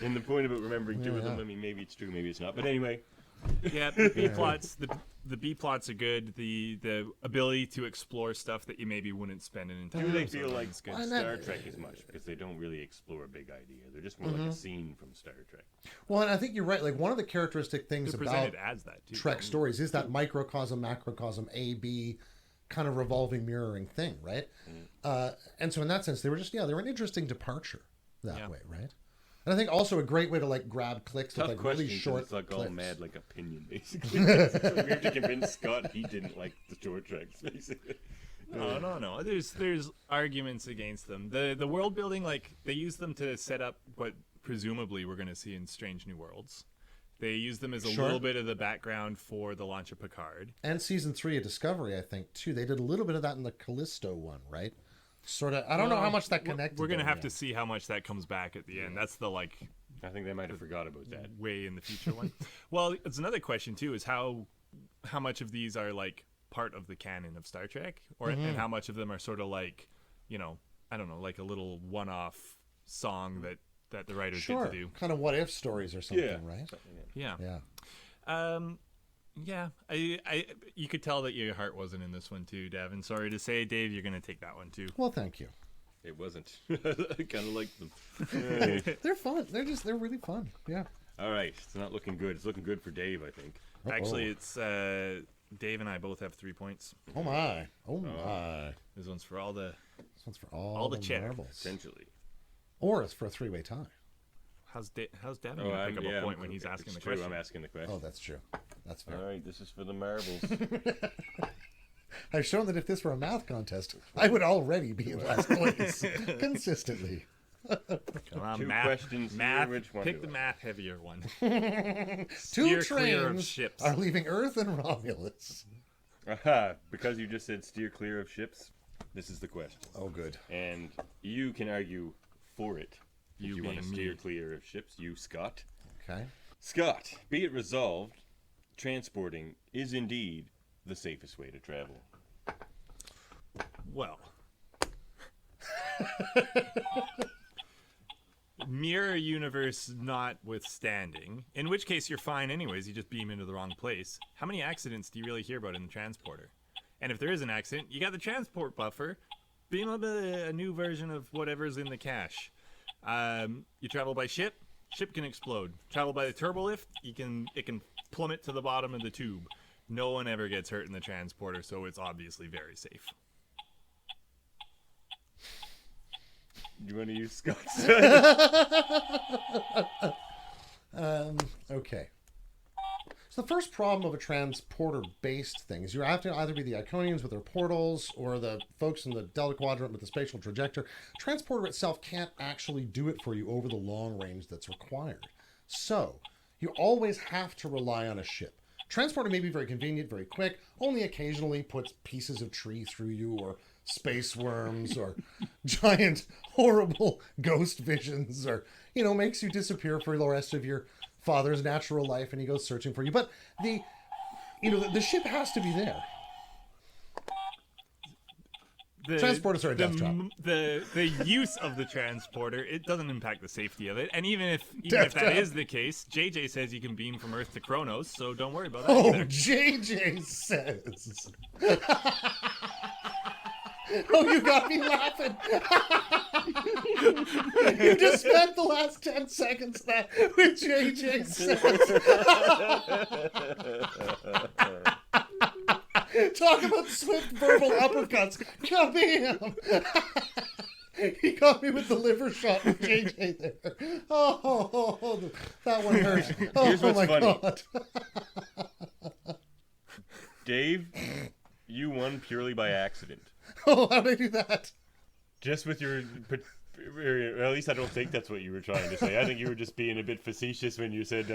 in the point about remembering two of them, I mean, maybe it's true, maybe it's not. But anyway, Yeah, the B plots. The B plots are good. The ability to explore stuff that you maybe wouldn't spend an entire. do they episode feel on like is good. Star Trek as much? Because they don't really explore a big idea. They're just more like a scene from Star Trek. Well, and I think you're right. Like, one of the characteristic things They're about presented as that too. Trek stories is that microcosm, macrocosm, A, B kind of revolving, mirroring thing, right? And so in that sense, they were just, they were an interesting departure that way, right? And I think also a great way to, like, grab clicks Tough with, like, question. really short It's like clips. all mad, like opinion, basically. We have to convince Scott he didn't like the short tracks, basically. No. There's arguments against them. The world building, like, they use them to set up what presumably we're going to see in Strange New Worlds. They use them as a little bit of the background for the launch of Picard. And season 3 of Discovery, I think, too. They did a little bit of that in the Callisto one, right? Sort of. I don't know how much that connected. We're going to though, have to see how much that comes back at the end. That's the, like, I think they might have forgot about that. way in the future one. Well, it's another question too, is how much of these are, like, part of the canon of Star Trek, or and how much of them are sort of like, I don't know, like a little one-off song that the writers get to do. Kind of what if stories or something, right? Yeah. Yeah. I you could tell that your heart wasn't in this one too, Davin. Sorry to say, Dave, you're gonna take that one too. Well, thank you. It wasn't. I kind of liked them. They're fun. They're really fun. Yeah. All right. It's not looking good. It's looking good for Dave, I think. Actually, it's Dave and I both have 3 points. Oh my. Oh my. This one's for all the This one's for all the cheddar. marbles. Essentially. Or it's for a 3-way tie. How's Davin gonna pick up a point when he's asking the true. question? I'm asking the question. Oh, that's true. That's fair. All right. This is for the marbles. I've shown that if this were a math contest, I would already be in last place consistently. Come on, Two math, questions here. math. Which one Pick do the I- math heavier one. Two Steer clear of trains ships. are leaving Earth and Romulus. Aha, because you just said steer clear of ships, this is the question. Oh, good. And you can argue for it. If You you want to being steer me. clear of ships, you, Scott. Okay. Scott, be it resolved, transporting is indeed the safest way to travel. Well, mirror universe notwithstanding, in which case you're fine anyways, you just beam into the wrong place. How many accidents do you really hear about in the transporter? And if there is an accident, you got the transport buffer, being a new version of whatever's in the cache. You travel by ship can explode. Travel by the turbolift, it can plummet to the bottom of the tube. No one ever gets hurt in the transporter, so it's obviously very safe. You want to use Scott's? Okay. So the first problem of a transporter-based thing is you have to either be the Iconians with their portals or the folks in the Delta Quadrant with the spatial trajector. Transporter itself can't actually do it for you over the long range that's required. So you always have to rely on a ship. Transporter may be very convenient, very quick, only occasionally puts pieces of tree through you or space worms or giant horrible ghost visions or, makes you disappear for the rest of your father's natural life and he goes searching for you. But the ship has to be there. Transporters are a death trap. The use of the transporter, it doesn't impact the safety of it. And even if Death that trap. is the case, JJ says you can beam from Earth to Kronos, so don't worry about that Oh, either. JJ says. Oh, you got me laughing. You just spent the last 10 seconds that with JJ says. Talk about swift verbal uppercuts. Kabam! He got me with the liver shot with JJ there. Oh, that one hurt. Oh, Here's what's my funny. God. Dave, you won purely by accident. Oh, how'd I do that? Just with your... Or at least I don't think that's what you were trying to say. I think you were just being a bit facetious when you said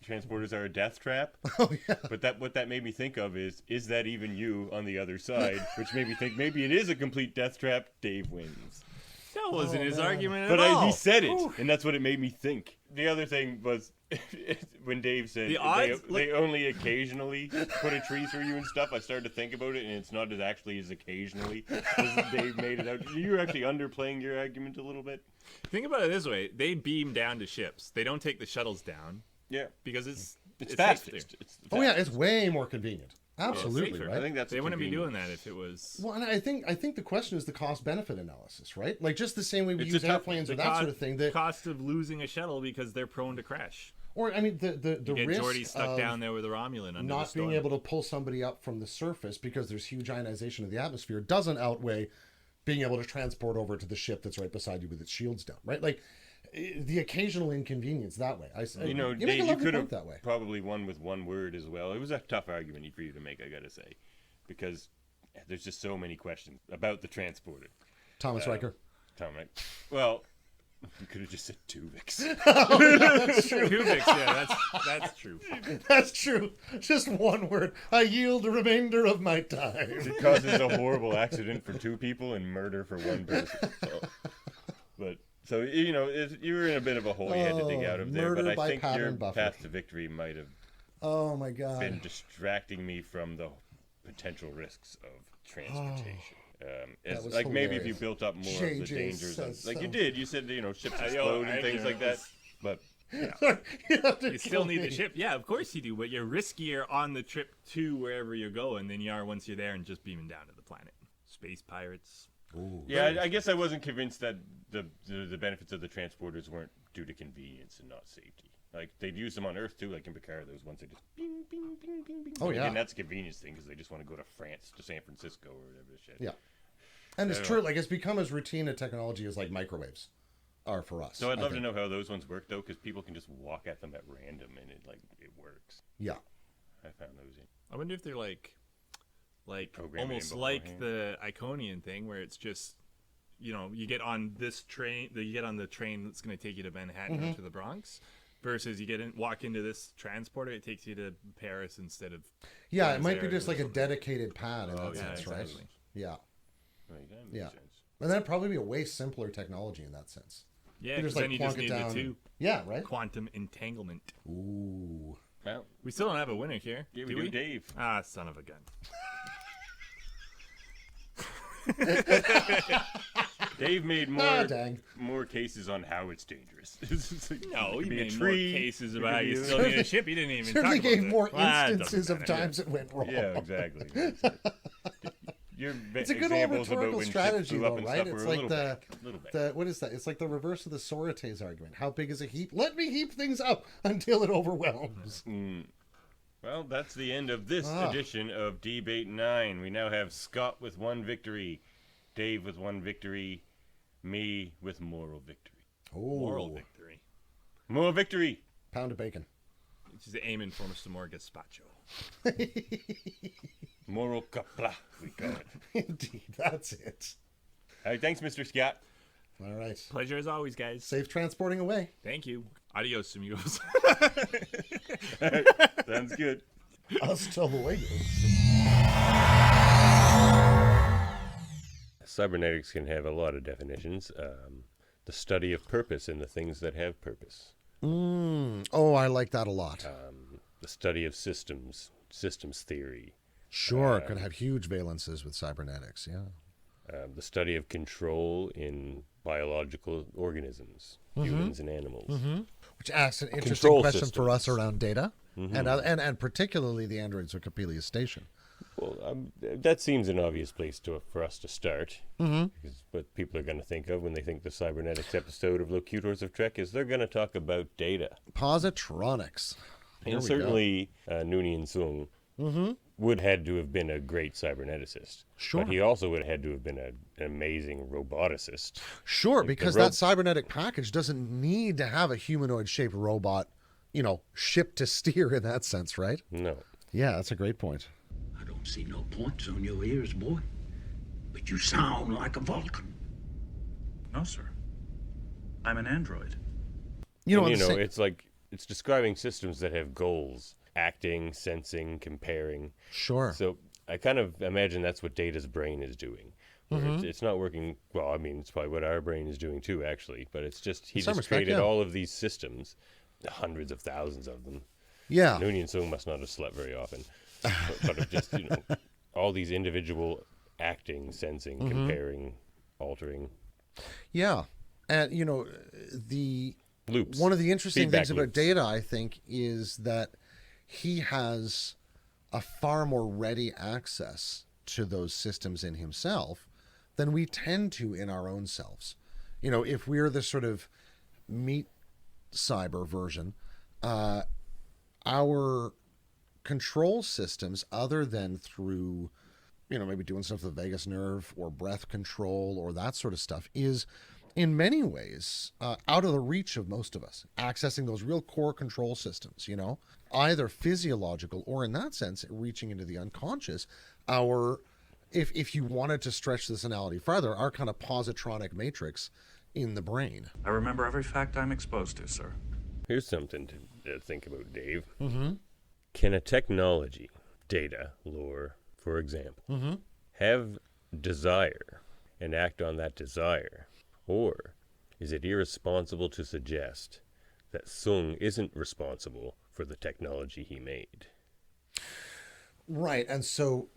transporters are a death trap. Oh, yeah. But what that made me think of is that even you on the other side? Which made me think maybe it is a complete death trap. Dave wins. That wasn't his man. argument But at all. he said it, and that's what it made me think. The other thing was when Dave said The odds- they only occasionally put a tree through you and stuff. I started to think about it, and it's not as actually as occasionally as Dave made it out. You were actually underplaying your argument a little bit. Think about it this way: they beam down to ships. They don't take the shuttles down Yeah, because it's fast. safer. Oh yeah, it's way more convenient. Absolutely, safer. right? I think that's They the wouldn't be convenience. doing that if it was. Well, and I think the question is the cost benefit analysis, right? Like just the same way we It's use a tough- airplanes or The that sort of thing. That, cost of losing a shuttle because they're prone to crash. or I mean, the Get risk Geordi stuck of down there with a Romulan under the not storm. being able to pull somebody up from the surface because there's huge ionization of the atmosphere doesn't outweigh being able to transport over to the ship that's right beside you with its shields down, right? Like the occasional inconvenience that way. You know, make a Dave, you lovely could point have that way. probably won with one word as well. It was a tough argument for you to make, I gotta say, because there's just so many questions about the transporter. Thomas Riker. Tom, right? Well, you could have just said Tuvix. Kubiks, yeah, that's true. That's true. Just one word. I yield the remainder of my time. It causes a horrible accident for two people and murder for one person. So you know, you were in a bit of a hole you had to dig out of there. Murder But by I think pattern your buffet. path to victory might have Oh my god. been distracting me from the potential risks of transportation. It's was like maybe if you hilarious. built up more of the JJ dangers, of, says like so. you did. You said ships I explode and things know, like that. But you have to You still kill need me. the ship. Yeah, of course you do, but you're riskier on the trip to wherever you're going than you are once you're there and just beaming down to the planet. Space pirates. yeah, I guess I wasn't convinced that the benefits of the transporters weren't due to convenience and not safety. Like they'd use them on Earth too, like in Picard. Those ones that just bing, bing, bing, bing, bing. Oh, yeah. And that's a convenience thing because they just want to go to France, to San Francisco, or whatever the shit. Yeah. And it's true, like it's become as routine a technology as like microwaves are for us. So I'd I love to think. know how those ones work though, because people can just walk at them at random and it works. Yeah. I found those in. I wonder if they're like Programming almost like beforehand. the Iconian thing where it's just, you know, you get on this train, you get on the train that's going to take you to Manhattan or to the Bronx, versus you walk into this transporter, it takes you to Paris instead of. Yeah, it might be Buenos just like Aires a or something. dedicated pad in that yeah, sense, right? exactly. Yeah. Right, that makes Yeah. sense. And that'd probably be a way simpler technology in that sense. Yeah, You because just, then like, you just plonk it need the down. two. Yeah, right? Quantum entanglement. Ooh. Well, We still don't have a winner here. yeah, do we we? do Dave. Ah, son of a gun. Dave made Ah, dang. more cases on how it's dangerous. It's like, No, it he could be a made tree, more cases it about could how be you a- still need a ship. He didn't even Certainly talk gave about more that. instances of Doesn't matter. times it went wrong. Yeah, exactly. Your It's a good old examples about rhetorical when ships strategy, blew up though, and right? stuff It's were a like little back, little back. what is that? It's like the reverse of the Socrates argument. How big is a heap? Let me heap things up until it overwhelms. Well, that's the end of this edition of Debate 9. We now have Scott with 1 victory, Dave with 1 victory, me with moral victory. Moral Oh, victory. Moral victory! pound of bacon. Which is aiming for some more gazpacho. Moral capla, we call it. Indeed, that's it. All right, thanks, Mr. Scott. All right. Pleasure as always, guys. Safe transporting away. Thank you. Adios, amigos. Sounds good. Hasta luego. Cybernetics can have a lot of definitions. The study of purpose and the things that have purpose. Oh, I like that a lot. The study of systems theory. Sure, can have huge valences with cybernetics, yeah. The study of control in biological organisms, humans and animals. Which asks an interesting Control question for us systems. around data, and particularly the android's Wikipedia station. Well, that seems an obvious place for us to start. Because what people are going to think of when they think the Cybernetics episode of Locutors of Trek is they're going to talk about data. Positronics. Here And we certainly Noonien Sung would had to have been a great cyberneticist. Sure. But he also would have had to have been an amazing roboticist. Sure, because rob- that cybernetic package doesn't need to have a humanoid-shaped robot, shipped to steer in that sense, right? No. Yeah, that's a great point. I don't see no points on your ears, boy. But you sound like a Vulcan. No, sir. I'm an android. You know, And, on the same- it's like it's describing systems that have goals, acting, sensing, comparing. Sure. So I kind of imagine that's what Data's brain is doing. where it's not working well. I mean, it's probably what our brain is doing too, actually. But it's just he In some just respect, created yeah. all of these systems, hundreds of thousands of them. Yeah. Noonien Sung must not have slept very often, but of just all these individual acting, sensing, comparing, altering Yeah. And, the loops. one of the interesting Feedback things about loops. Data, I think, is that he has a far more ready access to those systems in himself than we tend to in our own selves. If we're the sort of meat cyber version, our control systems, other than through, maybe doing stuff with the vagus nerve or breath control or that sort of stuff, is in many ways out of the reach of most of us, accessing those real core control systems, either physiological or, in that sense, reaching into the unconscious. If you wanted to stretch this analogy farther, our kind of positronic matrix in the brain. I remember every fact I'm exposed to, sir. Here's something to think about, Dave. Mm-hmm. Can a technology, data, lore, for example, have desire and act on that desire? Or is it irresponsible to suggest that Sung isn't responsible for the technology he made? Right. And so,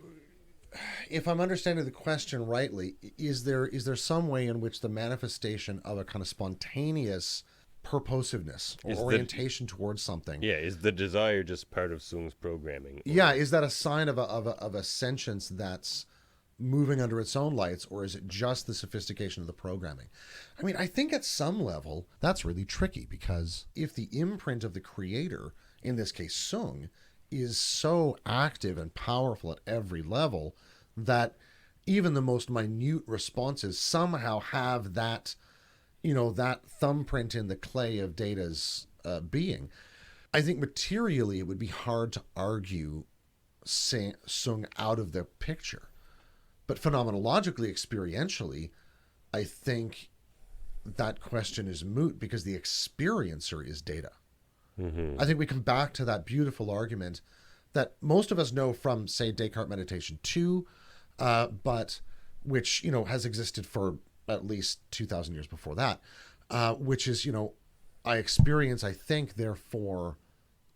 if I'm understanding the question rightly, is there some way in which the manifestation of a kind of spontaneous purposiveness or orientation towards something? Yeah, is the desire just part of Sung's programming? Or Yeah, is that a sign of a sentience that's moving under its own lights, or is it just the sophistication of the programming? I mean, I think at some level that's really tricky, because if the imprint of the creator, in this case Sung, is so active and powerful at every level that even the most minute responses somehow have that, that thumbprint in the clay of Data's being, I think materially it would be hard to argue Sung out of the picture. But phenomenologically, experientially, I think that question is moot, because the experiencer is Data. I think we come back to that beautiful argument that most of us know from, say, Descartes Meditation 2, but which, has existed for at least 2,000 years before that, which is, I experience, I think, therefore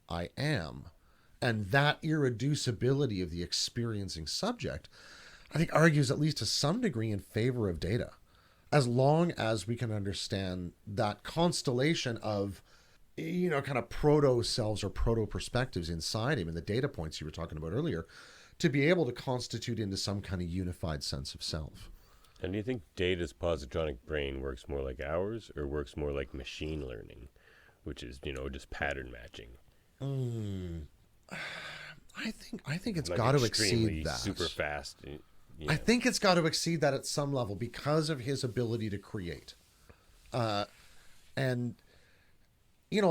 I am. And that irreducibility of the experiencing subject, I think, argues at least to some degree in favor of Data, as long as we can understand that constellation of, kind of proto-selves or proto-perspectives inside him, and the data points you were talking about earlier, to be able to constitute into some kind of unified sense of self. And do you think Data's positronic brain works more like ours, or works more like machine learning, which is, just pattern matching? I think it's Like got to extremely exceed that. super fast. I think it's got to exceed that at some level, because of his ability to create. And,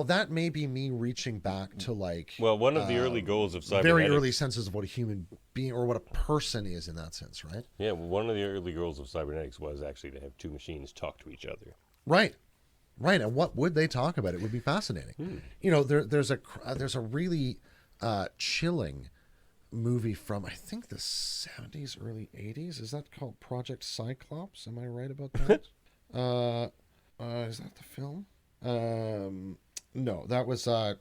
that may be me reaching back to one of the early goals of cybernetics. very early senses of what a human being or what a person is in that sense, right? Yeah, one of the early goals of cybernetics was actually to have two machines talk to each other. Right. And what would they talk about? It would be fascinating. There's a really chilling movie from, I think, the 70s, early 80s. Is that called Project Cyclops? Am I right about that? Is that the film? No, that was a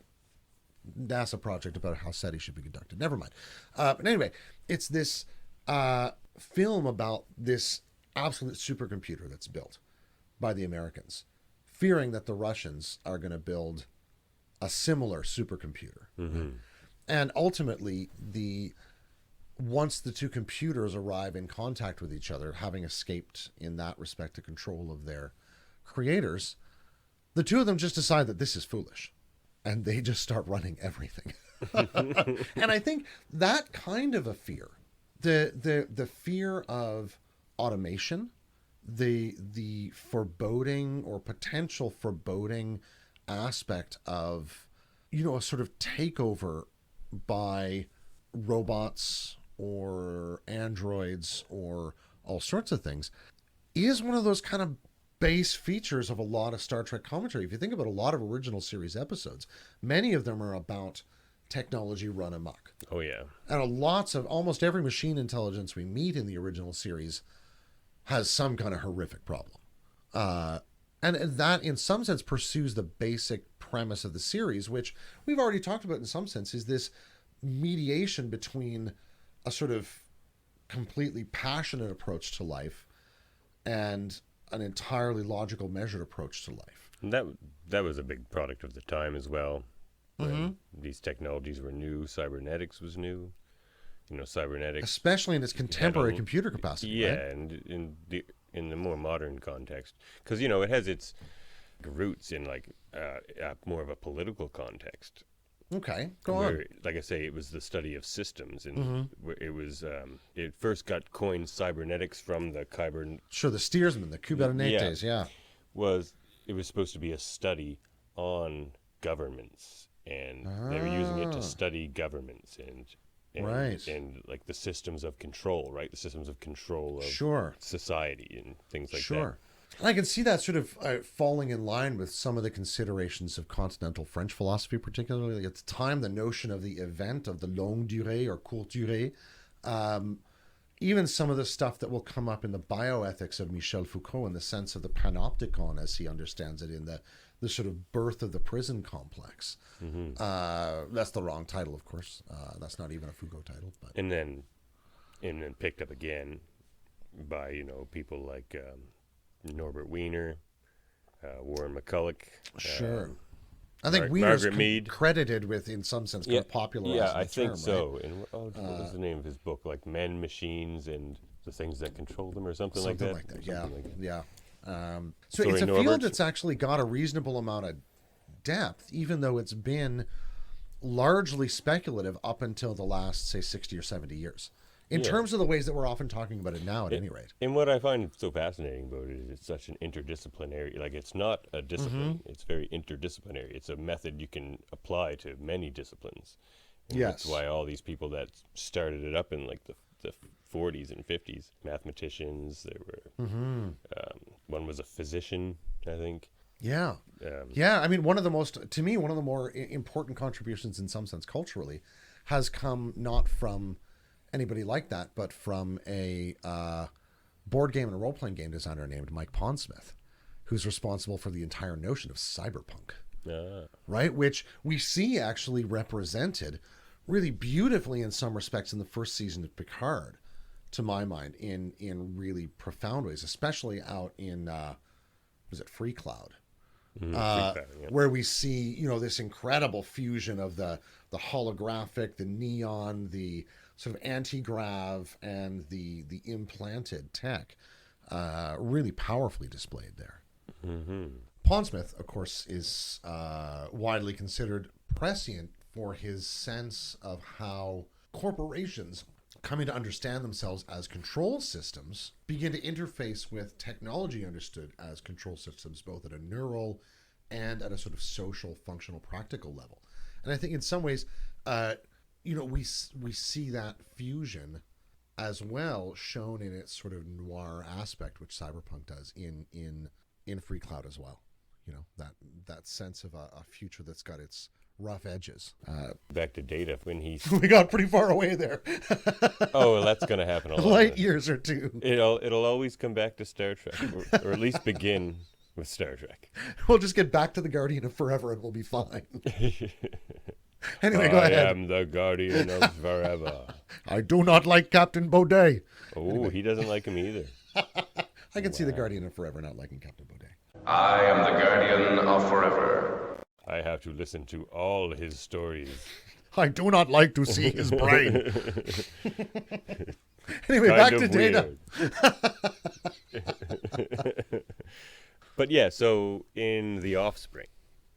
NASA project about how SETI should be conducted. Never mind. But anyway, it's this film about this absolute supercomputer that's built by the Americans, fearing that the Russians are going to build a similar supercomputer. Mm-hmm. And ultimately, once the two computers arrive in contact with each other, having escaped in that respect the control of their creators, the two of them just decide that this is foolish, and they just start running everything. And I think that kind of a fear, the fear of automation, the foreboding or potential foreboding aspect of, a sort of takeover by robots or androids or all sorts of things, is one of those kind of base features of a lot of Star Trek commentary. If you think about a lot of original series episodes, many of them are about technology run amok. Oh, yeah. And almost every machine intelligence we meet in the original series has some kind of horrific problem. And that, in some sense, pursues the basic premise of the series, which we've already talked about in some sense, is this mediation between a sort of completely passionate approach to life and an entirely logical, measured approach to life. And that was a big product of the time as well. When these technologies were new, cybernetics was new. Cybernetics, especially in its contemporary computer capacity. Yeah, right? and in the more modern context, because it has its roots in more of a political context. Okay, go on. Like I say, it was the study of systems, and it was it first got coined cybernetics from the Sure, the steersman, the Kubernetes, yeah. It was supposed to be a study on governments, and they were using it to study governments and right, and like the systems of control, right? The systems of control of sure, society and things like sure. And I can see that sort of falling in line with some of the considerations of continental French philosophy, particularly at the time, the notion of the event, of the longue durée or courte durée, even some of the stuff that will come up in the bioethics of Michel Foucault in the sense of the panopticon, as he understands it, in the sort of birth of the prison complex. That's the wrong title, of course. That's not even a Foucault title. But. And then picked up again by people like Norbert Wiener, Warren McCulloch. Sure. I think Wiener's Mead. credited with, in some sense, kind of popularizing the term. Yeah, I think so. Right? And what was the name of his book? Like Men, Machines, and the Things That Control Them, or something like that? Yeah, like that. yeah. So Sorry, it's a Norbert. field that's actually got a reasonable amount of depth, even though it's been largely speculative up until the last, say, 60 or 70 years. In terms of the ways that we're often talking about it now, at any rate. And what I find so fascinating about it is it's such an interdisciplinary, it's not a discipline, it's very interdisciplinary. It's a method you can apply to many disciplines. And that's why all these people that started it up in the 40s and 50s, mathematicians, there were, one was a physician, I think. Yeah. Yeah, I mean, one of the more important contributions in some sense culturally has come not from anybody like that, but from a board game and a role-playing game designer named Mike Pondsmith, who's responsible for the entire notion of cyberpunk, right? Which we see actually represented really beautifully in some respects in the first season of Picard, to my mind, in really profound ways, especially out in, was it Free Cloud? Where we see, this incredible fusion of the holographic, the neon, the sort of anti-grav, and the implanted tech, really powerfully displayed there. Pondsmith, of course, is widely considered prescient for his sense of how corporations coming to understand themselves as control systems begin to interface with technology understood as control systems, both at a neural and at a sort of social, functional, practical level. And I think in some ways, we see that fusion as well shown in its sort of noir aspect, which cyberpunk does in Free Cloud as well. That sense of a future that's got its rough edges. Back to Data when we got pretty far away there. Oh, well, that's going to happen a lot. Light years or two. It'll always come back to Star Trek, or at least begin with Star Trek. We'll just get back to the Guardian of Forever and we'll be fine. Anyway, go ahead. I am the Guardian of Forever. I do not like Captain Baudet. Oh, anyway. He doesn't like him either. I can see the Guardian of Forever not liking Captain Baudet. I am the Guardian of Forever. I have to listen to all his stories. I do not like to see his brain. Anyway, Kind back of to Data. But yeah, so in The Offspring,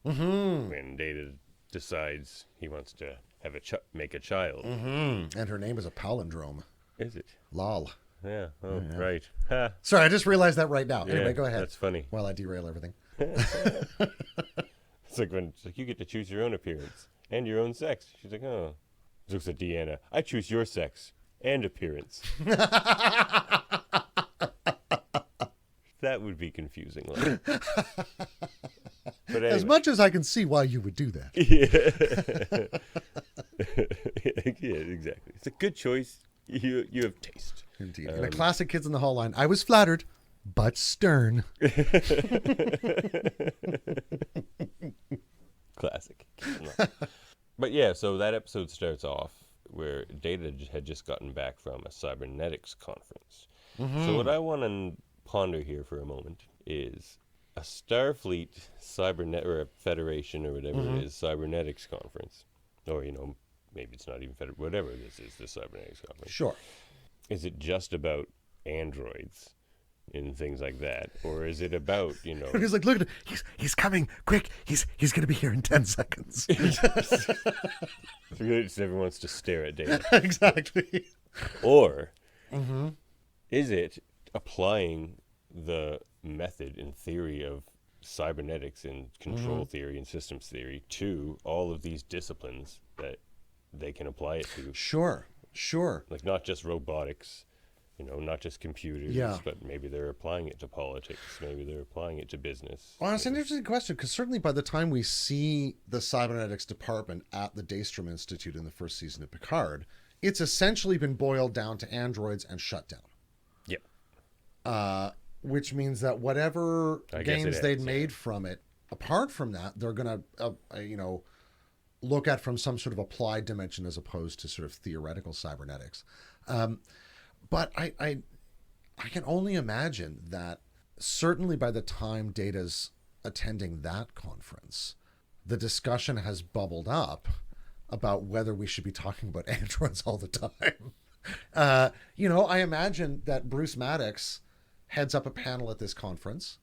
when Data decides he wants to have make a child. And her name is a palindrome. Is it? Lol. Yeah. Oh, right. Ha. Sorry, I just realized that right now. Yeah, Anyway, go ahead. That's funny. While I derail everything. It's like when you get to choose your own appearance and your own sex. She's like, oh. She looks at Deanna. I choose your sex and appearance. That would be confusing. But anyway. As much as I can see why you would do that. Yeah. Yeah, exactly. It's a good choice. You have taste. Indeed. In a classic Kids in the Hall line, I was flattered, but stern. Classic. But yeah, so that episode starts off where Data had just gotten back from a Cybernetics conference. So what I want to ponder here for a moment is a Starfleet Cybernet or a Federation or whatever it is, Cybernetics conference. Or, maybe it's not even whatever this is, the Cybernetics conference. Sure. Is it just about androids and things like that? Or is it about, He's like, look at him. He's coming. Quick. He's going to be here in 10 seconds. Everyone wants to stare at Data. Exactly. Or is it applying the method and theory of cybernetics and control theory and systems theory to all of these disciplines that they can apply it to? Sure. Like not just robotics, not just computers, but maybe they're applying it to politics. Maybe they're applying it to business. Well, it's an interesting question because certainly by the time we see the cybernetics department at the Daystrom Institute in the first season of Picard, it's essentially been boiled down to androids and shut down. Yep. Which means that whatever gains they'd made from it, apart from that, they're going to, look at from some sort of applied dimension as opposed to sort of theoretical cybernetics. But I can only imagine that certainly by the time Data's attending that conference, the discussion has bubbled up about whether we should be talking about androids all the time. I imagine that Bruce Maddox heads up a panel at this conference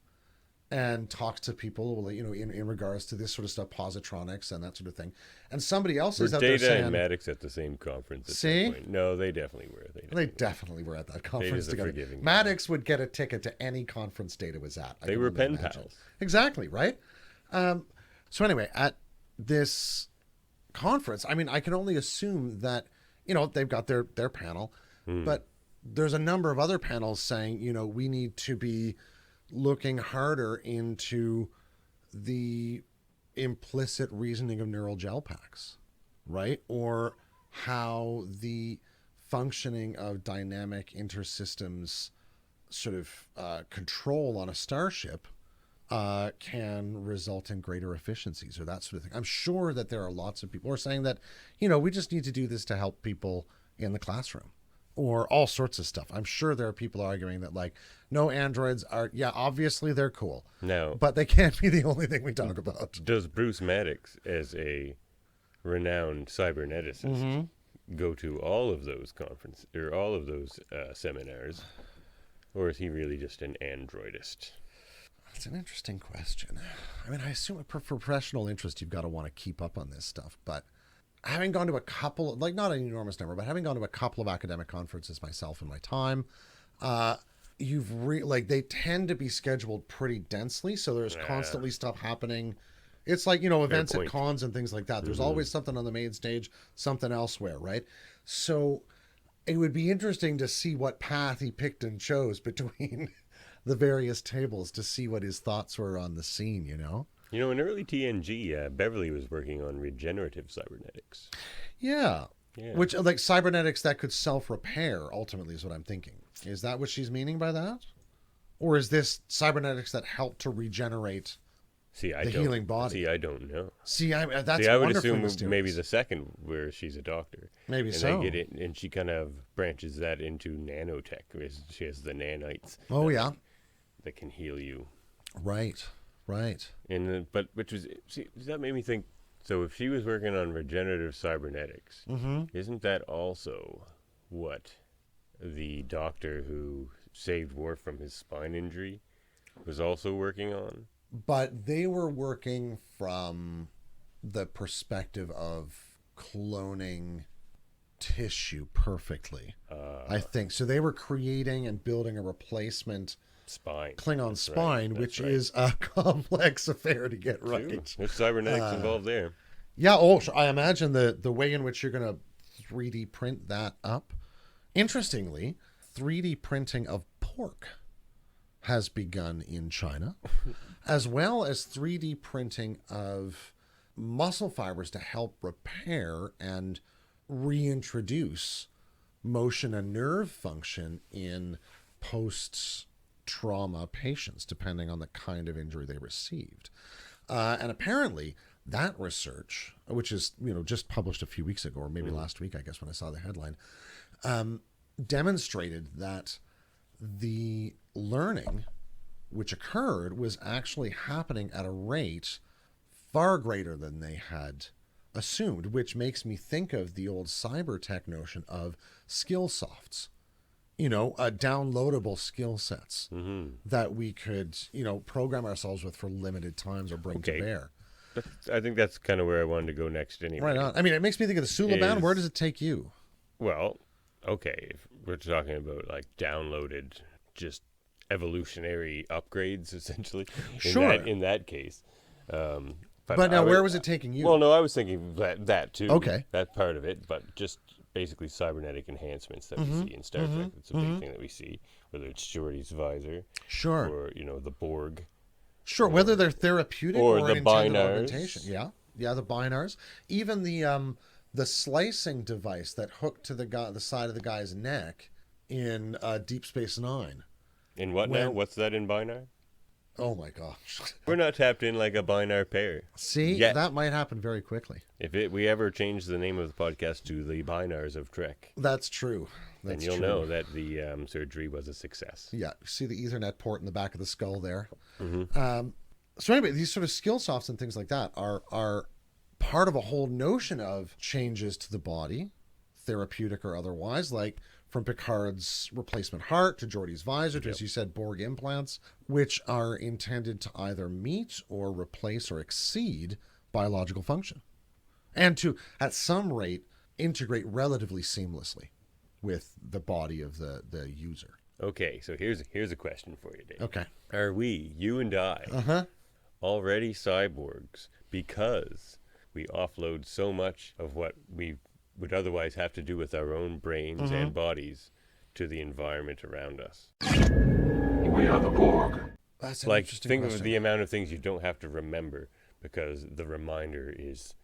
and talks to people, in regards to this sort of stuff, Positronics and that sort of thing. And somebody else is out there saying... Data and Maddox at the same conference at some point. No, they definitely were. They definitely were at that conference together. Maddox would get a ticket to any conference Data was at. They were pen pals. Exactly, right? So anyway, at this conference, I can only assume that, they've got their panel, but there's a number of other panels saying, we need to be looking harder into the implicit reasoning of neural gel packs, right? Or how the functioning of dynamic intersystems sort of control on a starship can result in greater efficiencies or that sort of thing. I'm sure that there are lots of people who are saying that, we just need to do this to help people in the classroom. Or all sorts of stuff. I'm sure there are people arguing that, no, androids are, obviously they're cool. No. But they can't be the only thing we talk about. Does Bruce Maddox, as a renowned cyberneticist, go to all of those conferences, or all of those seminars? Or is he really just an androidist? That's an interesting question. I assume for professional interest, you've got to want to keep up on this stuff, but... having gone to a couple, not an enormous number, but having gone to a couple of academic conferences myself in my time, they tend to be scheduled pretty densely. So there's constantly stuff happening. It's like, events at cons and things like that. There's always something on the main stage, something elsewhere, right? So it would be interesting to see what path he picked and chose between the various tables to see what his thoughts were on the scene, In early TNG, Beverly was working on regenerative cybernetics. Yeah. Which, cybernetics that could self-repair, ultimately, is what I'm thinking. Is that what she's meaning by that? Or is this cybernetics that help to regenerate the healing body? See, I don't know. I would assume maybe the second, where she's a doctor. Maybe and so. They get it, and she kind of branches that into nanotech. She has the nanites. Oh, yeah. That can heal you. Right. And that made me think. So if she was working on regenerative cybernetics, isn't that also what the doctor who saved Worf from his spine injury was also working on? But they were working from the perspective of cloning tissue perfectly. I think so. They were creating and building a replacement Klingon spine, which is a complex affair to get right. There's cybernetics involved there. Yeah, I imagine the way in which you're going to 3D print that up. Interestingly, 3D printing of pork has begun in China, as well as 3D printing of muscle fibers to help repair and reintroduce motion and nerve function in post-trauma patients, depending on the kind of injury they received. And apparently that research, which is, just published a few weeks ago, or maybe last week, I guess, when I saw the headline, demonstrated that the learning which occurred was actually happening at a rate far greater than they had assumed, which makes me think of the old cybertech notion of skill softs, downloadable skill sets that we could, program ourselves with for limited times or bring to bear. I think that's kind of where I wanted to go next anyway. Right on. I mean, it makes me think of the Suliban. Where does it take you? Well, okay, if we're talking about like downloaded, just evolutionary upgrades, essentially. Sure. In that case. But now, where was it taking you? Well, no, I was thinking that too. Okay. That part of it, but just basically cybernetic enhancements that we see in Star Trek. It's a big thing that we see, whether it's Geordi's visor, sure, or the Borg. Sure, whether they're therapeutic or an the intended binars. augmentation. Yeah, the binars. Even the slicing device that hooked to the side of the guy's neck in Deep Space Nine. In what now? What's that in binar? Oh my gosh. We're not tapped in like a binar pair. See, that might happen very quickly. If we ever change the name of the podcast to the binars of Trek. That's true. Then you'll know that the surgery was a success. Yeah, see the Ethernet port in the back of the skull there. So anyway, these sort of skill softs and things like that are part of a whole notion of changes to the body, therapeutic or otherwise, like from Picard's replacement heart to Geordi's visor to, as you said, Borg implants, which are intended to either meet or replace or exceed biological function, and to, at some rate, integrate relatively seamlessly with the body of the user. Okay, so here's a question for you, Dave. Okay. Are we, you and I, already cyborgs because we offload so much of what we would otherwise have to do with our own brains and bodies to the environment around us? We are the Borg. That's an Like, interesting think question. of the amount of things you don't have to remember because the reminder is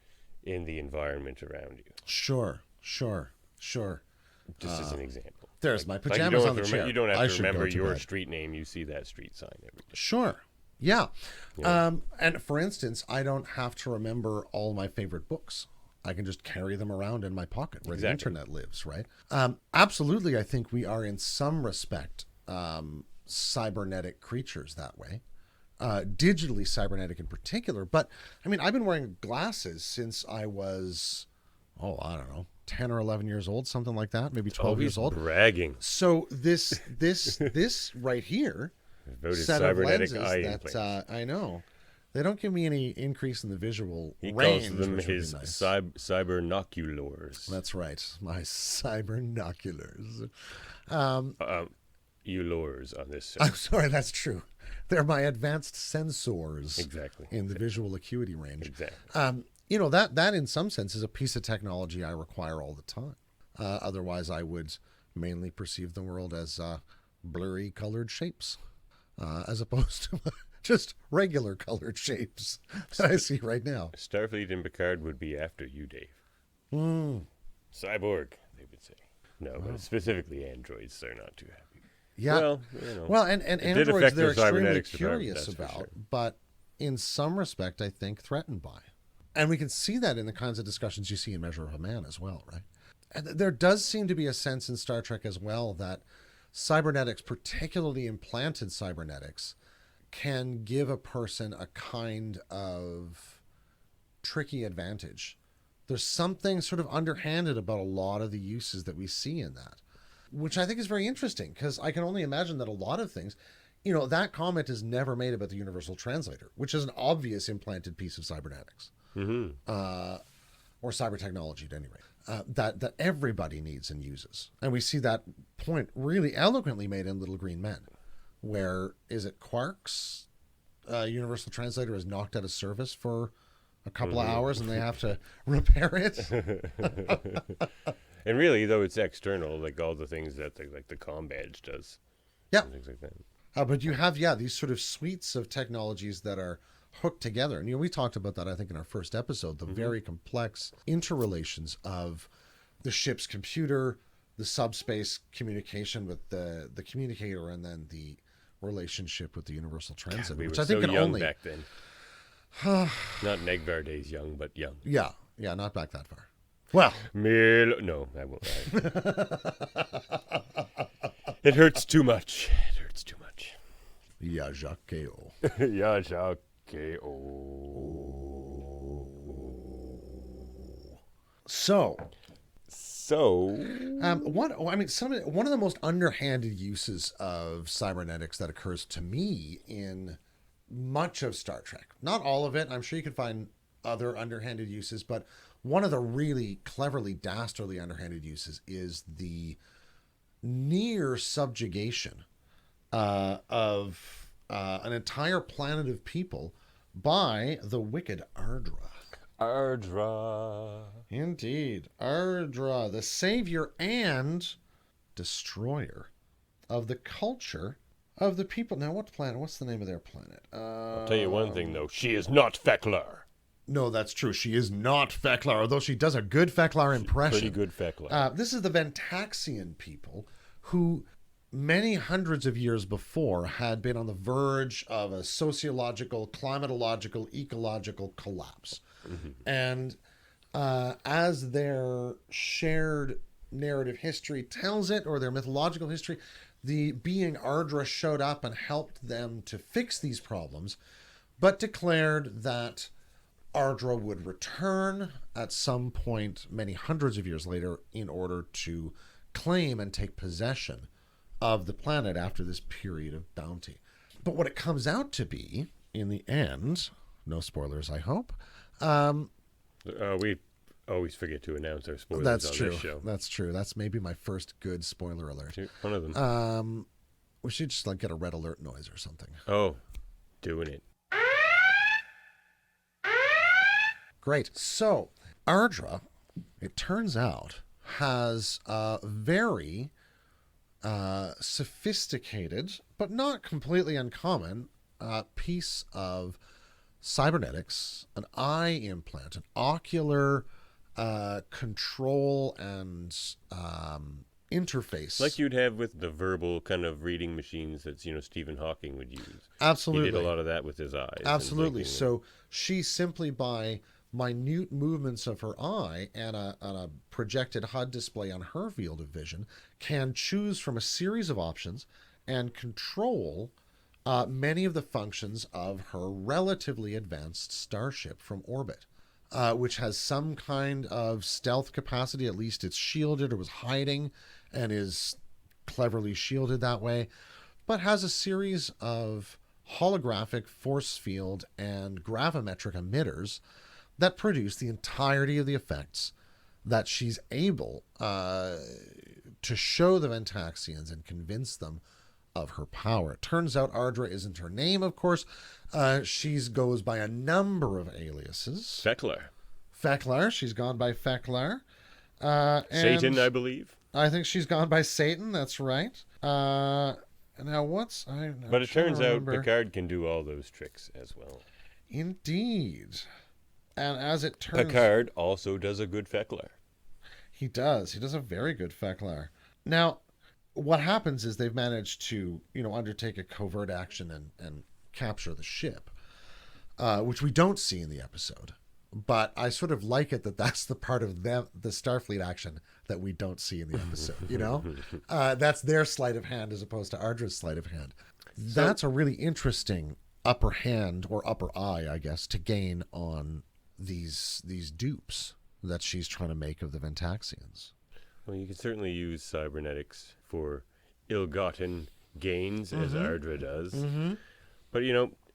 in the environment around you. Sure. Just as an example. There's my you pajamas don't on the have to chair. You don't I have to should go remember to your bed. street name. You see that street sign every day. Sure. Yeah. And for instance, I don't have to remember all my favorite books. I can just carry them around in my pocket where the internet lives, right? Absolutely, I think we are in some respect cybernetic creatures that way. Digitally cybernetic in particular. But, I mean, I've been wearing glasses since I was, I don't know, 10 or 11 years old, something like that, maybe 12 years old. Bragging. So this right here, About his set of cybernetic lenses eye that implants. I know, they don't give me any increase in the visual He range. calls them which would be his nice. cybernoculars. That's right, my cybernoculars. Ulors on this. I'm sorry, that's true. They're my advanced sensors. Exactly. In the visual acuity range. Exactly. That in some sense is a piece of technology I require all the time. Otherwise, I would mainly perceive the world as blurry colored shapes, as opposed to just regular colored shapes that I see right now. Starfleet and Picard would be after you, Dave. Cyborg, they would say. No, but specifically androids, they're not too happy. Yeah. Well, and did androids affect they're their extremely cybernetics department, curious that's for about, sure. but in some respect, I think threatened by. And we can see that in the kinds of discussions you see in Measure of a Man as well, right? And there does seem to be a sense in Star Trek as well that cybernetics, particularly implanted cybernetics, can give a person a kind of tricky advantage. There's something sort of underhanded about a lot of the uses that we see in that, which I think is very interesting because I can only imagine that a lot of things, that comment is never made about the Universal Translator, which is an obvious implanted piece of cybernetics. Or cyber technology at any rate, that everybody needs and uses. And we see that point really eloquently made in Little Green Men, where, is it Quark's Universal Translator is knocked out of service for a couple of hours and they have to repair it? And really, though, it's external, like all the things that the comm badge does. Yeah. Things like that. But you have, these sort of suites of technologies that are hooked together. And, we talked about that, I think, in our first episode, the very complex interrelations of the ship's computer, the subspace communication with the communicator, and then the relationship with the universal transit, We which were I think so can young only back then. Not Negvar days young, but young. yeah not back that far. Well, No, I won't. It hurts too much. It hurts too much. yeah, Jacques-o. Yeah, okay. So So, one of the most underhanded uses of cybernetics that occurs to me in much of Star Trek, not all of it, I'm sure you can find other underhanded uses, but one of the really cleverly dastardly underhanded uses is the near subjugation of an entire planet of people by the wicked Ardra. Ardra. Indeed. Ardra, the savior and destroyer of the culture of the people. Now, what planet? What's the name of their planet? I'll tell you one thing, though. She is not Feklar. No, that's true. She is not Feklar, although she does a good Feklar impression. Pretty good Feklar. This is the Ventaxian people who many hundreds of years before had been on the verge of a sociological, climatological, ecological collapse. And as their shared narrative history tells it, or their mythological history, the being Ardra showed up and helped them to fix these problems, but declared that Ardra would return at some point many hundreds of years later in order to claim and take possession of the planet after this period of bounty. But what it comes out to be in the end, no spoilers, I hope. We always forget to announce our spoilers That's on true. this show. That's true. That's maybe my first good spoiler alert. One of them. We should just get a red alert noise or something. Oh, doing it. Great. So, Ardra, it turns out, has a very sophisticated, but not completely uncommon, piece of cybernetics, an eye implant, an ocular control and interface. Like you'd have with the verbal kind of reading machines that, Stephen Hawking would use. Absolutely. He did a lot of that with his eyes. Absolutely. So she simply by minute movements of her eye and a projected HUD display on her field of vision can choose from a series of options and control many of the functions of her relatively advanced starship from orbit, which has some kind of stealth capacity. At least it's shielded or was hiding and is cleverly shielded that way, but has a series of holographic force field and gravimetric emitters that produce the entirety of the effects that she's able to show the Ventaxians and convince them of her power. It turns out Ardra isn't her name, of course. She goes by a number of aliases. Feklar. She's gone by Feklar. Satan, I believe. I think she's gone by Satan. That's right. Now But it turns out Picard can do all those tricks as well. Indeed. And as it turns... Picard also does a good Feklar. He does. He does a very good Feklar. Now, what happens is they've managed to, undertake a covert action and capture the ship, which we don't see in the episode. But I sort of like it that that's the part of the Starfleet action that we don't see in the episode, That's their sleight of hand as opposed to Ardra's sleight of hand. That's a really interesting upper hand or upper eye, I guess, to gain on these dupes that she's trying to make of the Ventaxians. Well, you can certainly use cybernetics for ill-gotten gains, as Ardra does. But,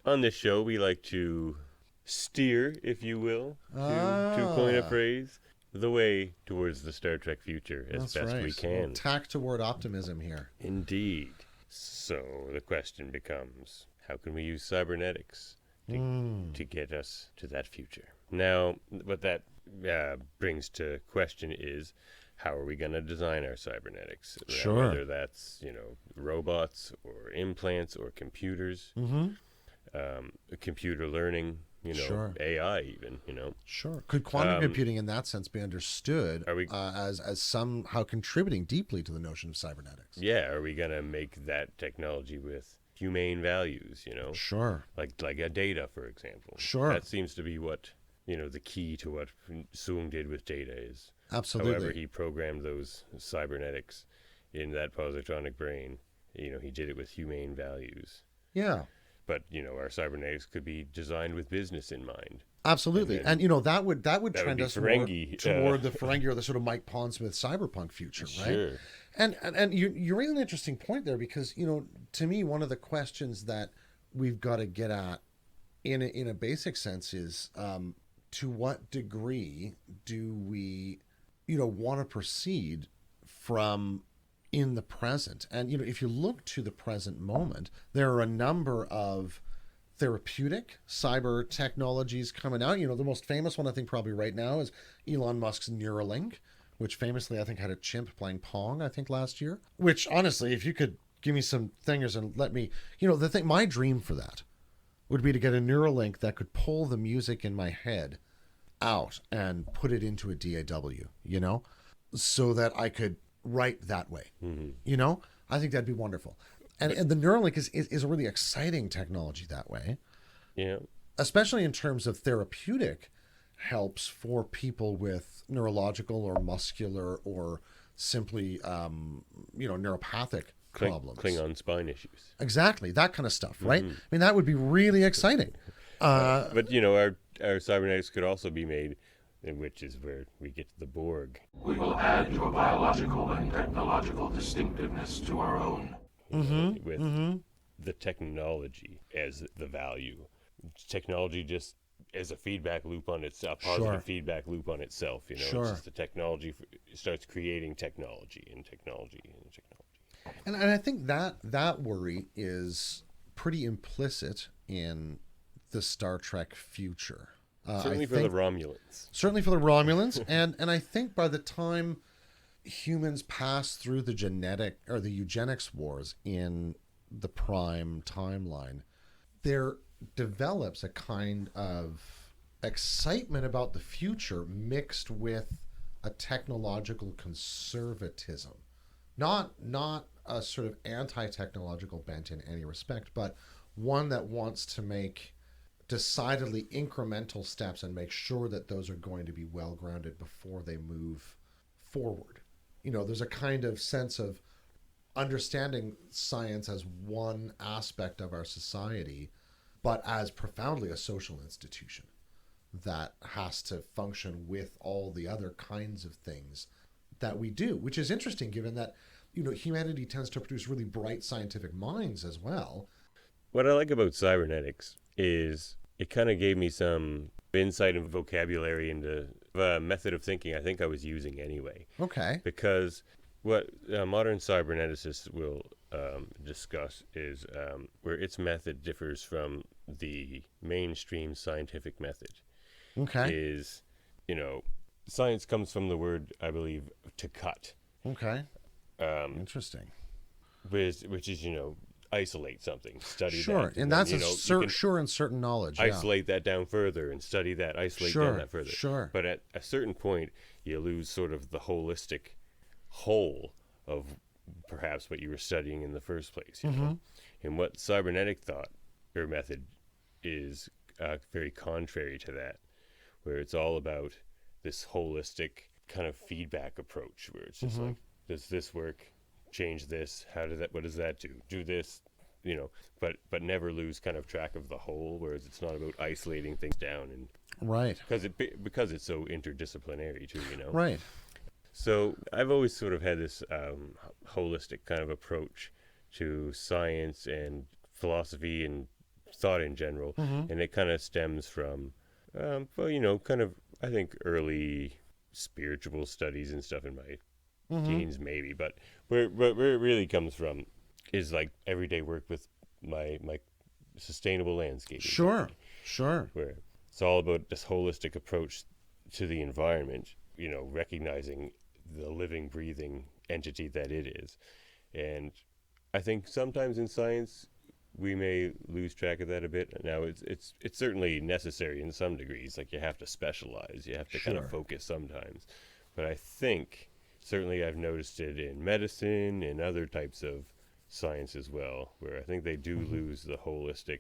on this show, we like to steer, if you will, to coin a phrase, the way towards the Star Trek future as best we can. We'll tack toward optimism here. Indeed. So the question becomes, how can we use cybernetics to get us to that future? Now, what that brings to question is, how are we going to design our cybernetics? Sure. Whether that's, robots or implants or computers, computer learning, Sure. AI even, Sure. Could quantum computing in that sense be understood as somehow contributing deeply to the notion of cybernetics? Yeah, are we going to make that technology with humane values, Sure. Like a data, for example. Sure. That seems to be what, the key to what Soong did with data is. Absolutely. However he programmed those cybernetics in that positronic brain, he did it with humane values. Yeah. But, our cybernetics could be designed with business in mind. Absolutely. And that would trend us more Ferengi, toward the Ferengi or the sort of Mike Pondsmith cyberpunk future, right? Sure. And you raise an interesting point there because, to me, one of the questions that we've got to get at in a basic sense is to what degree do we, want to proceed from in the present? And, if you look to the present moment, there are a number of therapeutic cyber technologies coming out. The most famous one I think probably right now is Elon Musk's Neuralink, which famously I think had a chimp playing Pong, I think last year. Which honestly, if you could give me some fingers and let me, my dream for that would be to get a Neuralink that could pull the music in my head out and put it into a DAW, so that I could write that way. Mm-hmm. I think that'd be wonderful. And the Neuralink is a really exciting technology that way. Yeah. Especially in terms of therapeutic helps for people with neurological or muscular or simply, neuropathic problems. Klingon spine issues. Exactly. That kind of stuff, right? Mm-hmm. I mean, that would be really exciting. But, our cybernetics could also be made, which is where we get to the Borg. We will add your biological and technological distinctiveness to our own. With the technology as the value. Technology just as a feedback loop on itself, positive feedback loop on itself, It's just the technology starts creating technology and technology and technology. And I think that worry is pretty implicit in the Star Trek future. Certainly for the Romulans. Certainly for the Romulans. and I think by the time humans pass through the genetic or the eugenics wars in the Prime timeline, there develops a kind of excitement about the future mixed with a technological conservatism. Not a sort of anti-technological bent in any respect, but one that wants to make decidedly incremental steps and make sure that those are going to be well grounded before they move forward. There's a kind of sense of understanding science as one aspect of our society, but as profoundly a social institution that has to function with all the other kinds of things that we do, which is interesting given that, humanity tends to produce really bright scientific minds as well. What I like about cybernetics is it kind of gave me some insight and vocabulary into a method of thinking I think I was using anyway. Okay. Because what modern cyberneticists will discuss is where its method differs from the mainstream scientific method. Okay. Is, science comes from the word, I believe, to cut. Okay. Interesting. Which is, isolate something, study that. Sure, and that's sure and certain knowledge. Isolate that down further and study that, down that further. Sure. But at a certain point, you lose sort of the holistic whole of perhaps what you were studying in the first place. You know? And what cybernetic thought or method is very contrary to that, where it's all about this holistic kind of feedback approach, where it's just like, does this work? Change this. What does that do? Do this, but never lose kind of track of the whole, whereas it's not about isolating things down and right. Because it's so interdisciplinary too, Right. So I've always sort of had this holistic kind of approach to science and philosophy and thought in general, and it kind of stems from, kind of I think early spiritual studies and stuff in my teens maybe, but where it really comes from is like everyday work with my sustainable landscaping. Sure. Where it's all about this holistic approach to the environment, recognizing the living, breathing entity that it is. And I think sometimes in science we may lose track of that a bit. Now, it's certainly necessary in some degrees. Like, you have to specialize. You have to kind of focus sometimes. But I think, certainly I've noticed it in medicine and other types of science as well, where I think they do lose the holistic.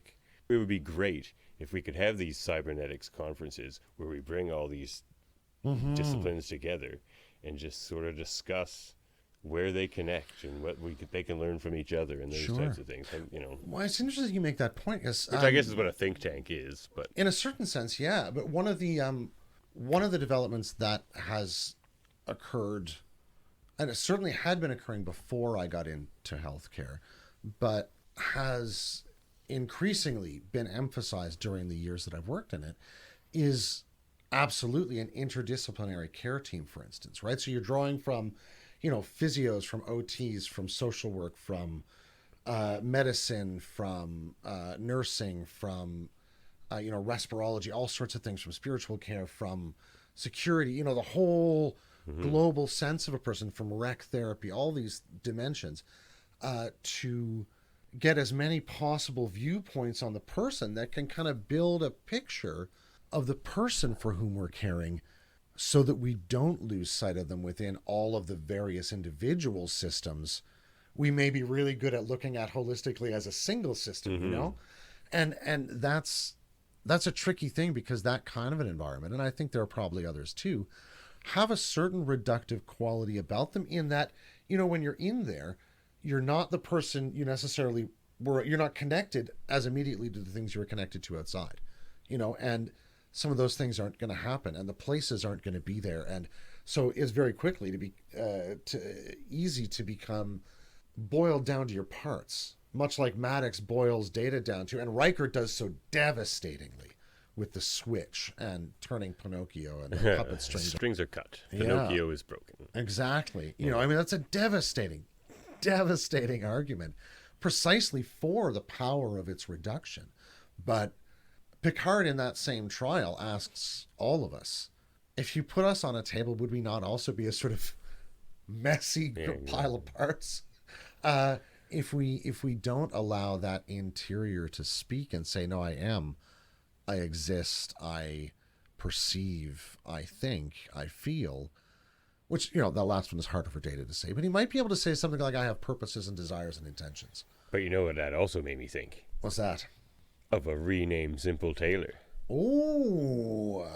It would be great if we could have these cybernetics conferences where we bring all these disciplines together and just sort of discuss where they connect and what they can learn from each other and those types of things. And, Well, it's interesting you make that point, because which I guess is what a think tank is, but in a certain sense, yeah. But one of the developments that has occurred, and it certainly had been occurring before I got into healthcare, but has increasingly been emphasized during the years that I've worked in it, is absolutely an interdisciplinary care team, for instance, right? So you're drawing from, physios, from OTs, from social work, from medicine, from nursing, from, respirology, all sorts of things, from spiritual care, from security, the whole global sense of a person, from rec therapy, all these dimensions, to get as many possible viewpoints on the person that can kind of build a picture of the person for whom we're caring, so that we don't lose sight of them within all of the various individual systems we may be really good at looking at holistically as a single system, and that's a tricky thing, because that kind of an environment, and I think there are probably others too, have a certain reductive quality about them, in that, when you're in there, you're not the person you necessarily were, you're not connected as immediately to the things you were connected to outside, and some of those things aren't going to happen, and the places aren't going to be there. And so it's very quickly easy to become boiled down to your parts, much like Maddox boils Data down to, and Riker does so devastatingly with the switch and turning Pinocchio and the puppet strings. Strings are cut. Pinocchio is broken. Exactly. That's a devastating argument, precisely for the power of its reduction. But Picard, in that same trial, asks all of us, if you put us on a table, would we not also be a sort of messy pile of parts? If we don't allow that interior to speak and say, no, I am, I exist, I perceive, I think, I feel, which, that last one is harder for Data to say, but he might be able to say something like, I have purposes and desires and intentions. But you know what that also made me think? What's that? Of a renamed Simple Tailor. Oh,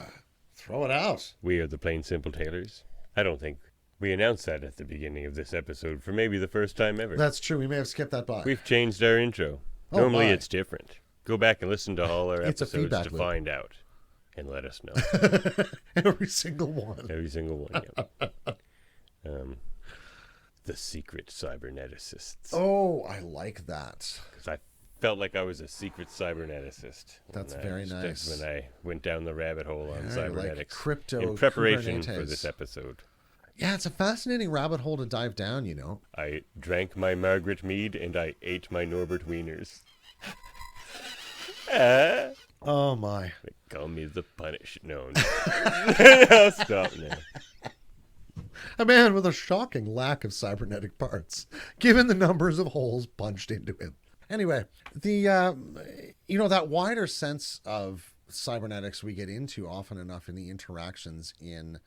throw it out. We are the Plain Simple Tailors. I don't think we announced that at the beginning of this episode for maybe the first time ever. That's true. We may have skipped that by. We've changed our intro. Normally it's different. Go back and listen to all our episodes to find out. And let us know. Every single one. Every single one, yeah. The secret cyberneticists. Oh, I like that. Because I felt like I was a secret cyberneticist. That's very nice. When I went down the rabbit hole on cybernetics. Like crypto in preparation Kubernetes. for this episode. Yeah, it's a fascinating rabbit hole to dive down, I drank my Margaret Mead and I ate my Norbert Wieners. Oh, my. They call me the Punish. No. No, stop now. A man with a shocking lack of cybernetic parts, given the numbers of holes punched into him. Anyway, the that wider sense of cybernetics we get into often enough in the interactions in,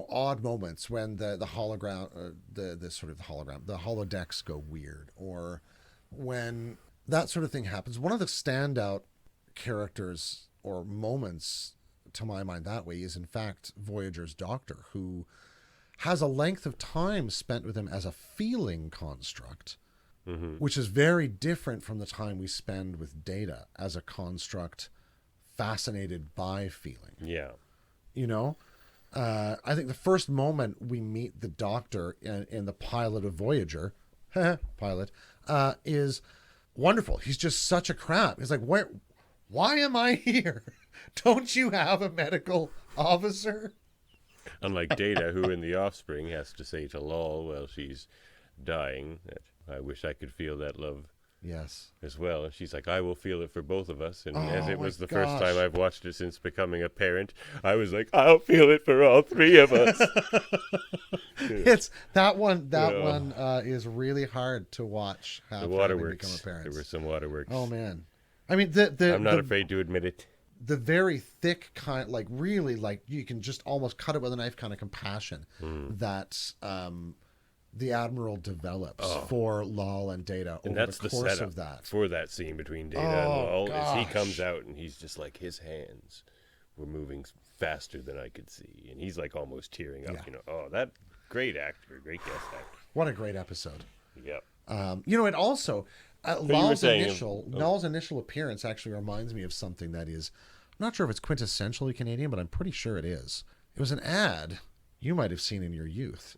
odd moments when the hologram, the holodecks go weird, or when that sort of thing happens. One of the standout characters or moments, to my mind, that way is in fact Voyager's doctor, who has a length of time spent with him as a feeling construct, which is very different from the time we spend with Data as a construct fascinated by feeling. Yeah. I think the first moment we meet the doctor in the pilot of Voyager, is wonderful. He's just such a crap. He's like, why am I here? Don't you have a medical officer? Unlike Data, who in The Offspring has to say to Lol while she's dying that I wish I could feel that love Yes. as well. And she's like, I will feel it for both of us. And as Oh it was my the first time gosh. I've watched it since becoming a parent, I was like, I'll feel it for all three of us. It's that one. That Yeah. one is really hard to watch. The After having waterworks. become a parent. There were some waterworks. Oh man, I mean the I'm not the, afraid to admit it. the very thick kind, like really, like you can just almost cut it with a knife kind of compassion that the Admiral develops for Lol and Data And over that's the the course setup of that. for that scene between Data and Oh, Lol. As he gosh. comes out and he's just like, his hands were moving faster than I could see. And he's like almost tearing up, Yeah. Oh, that great actor, great guest actor. What a great episode. Yep. It also you were Lol's saying- Lol's initial appearance actually reminds me of something that is, I'm not sure if it's quintessentially Canadian, but I'm pretty sure it is. It was an ad you might have seen in your youth.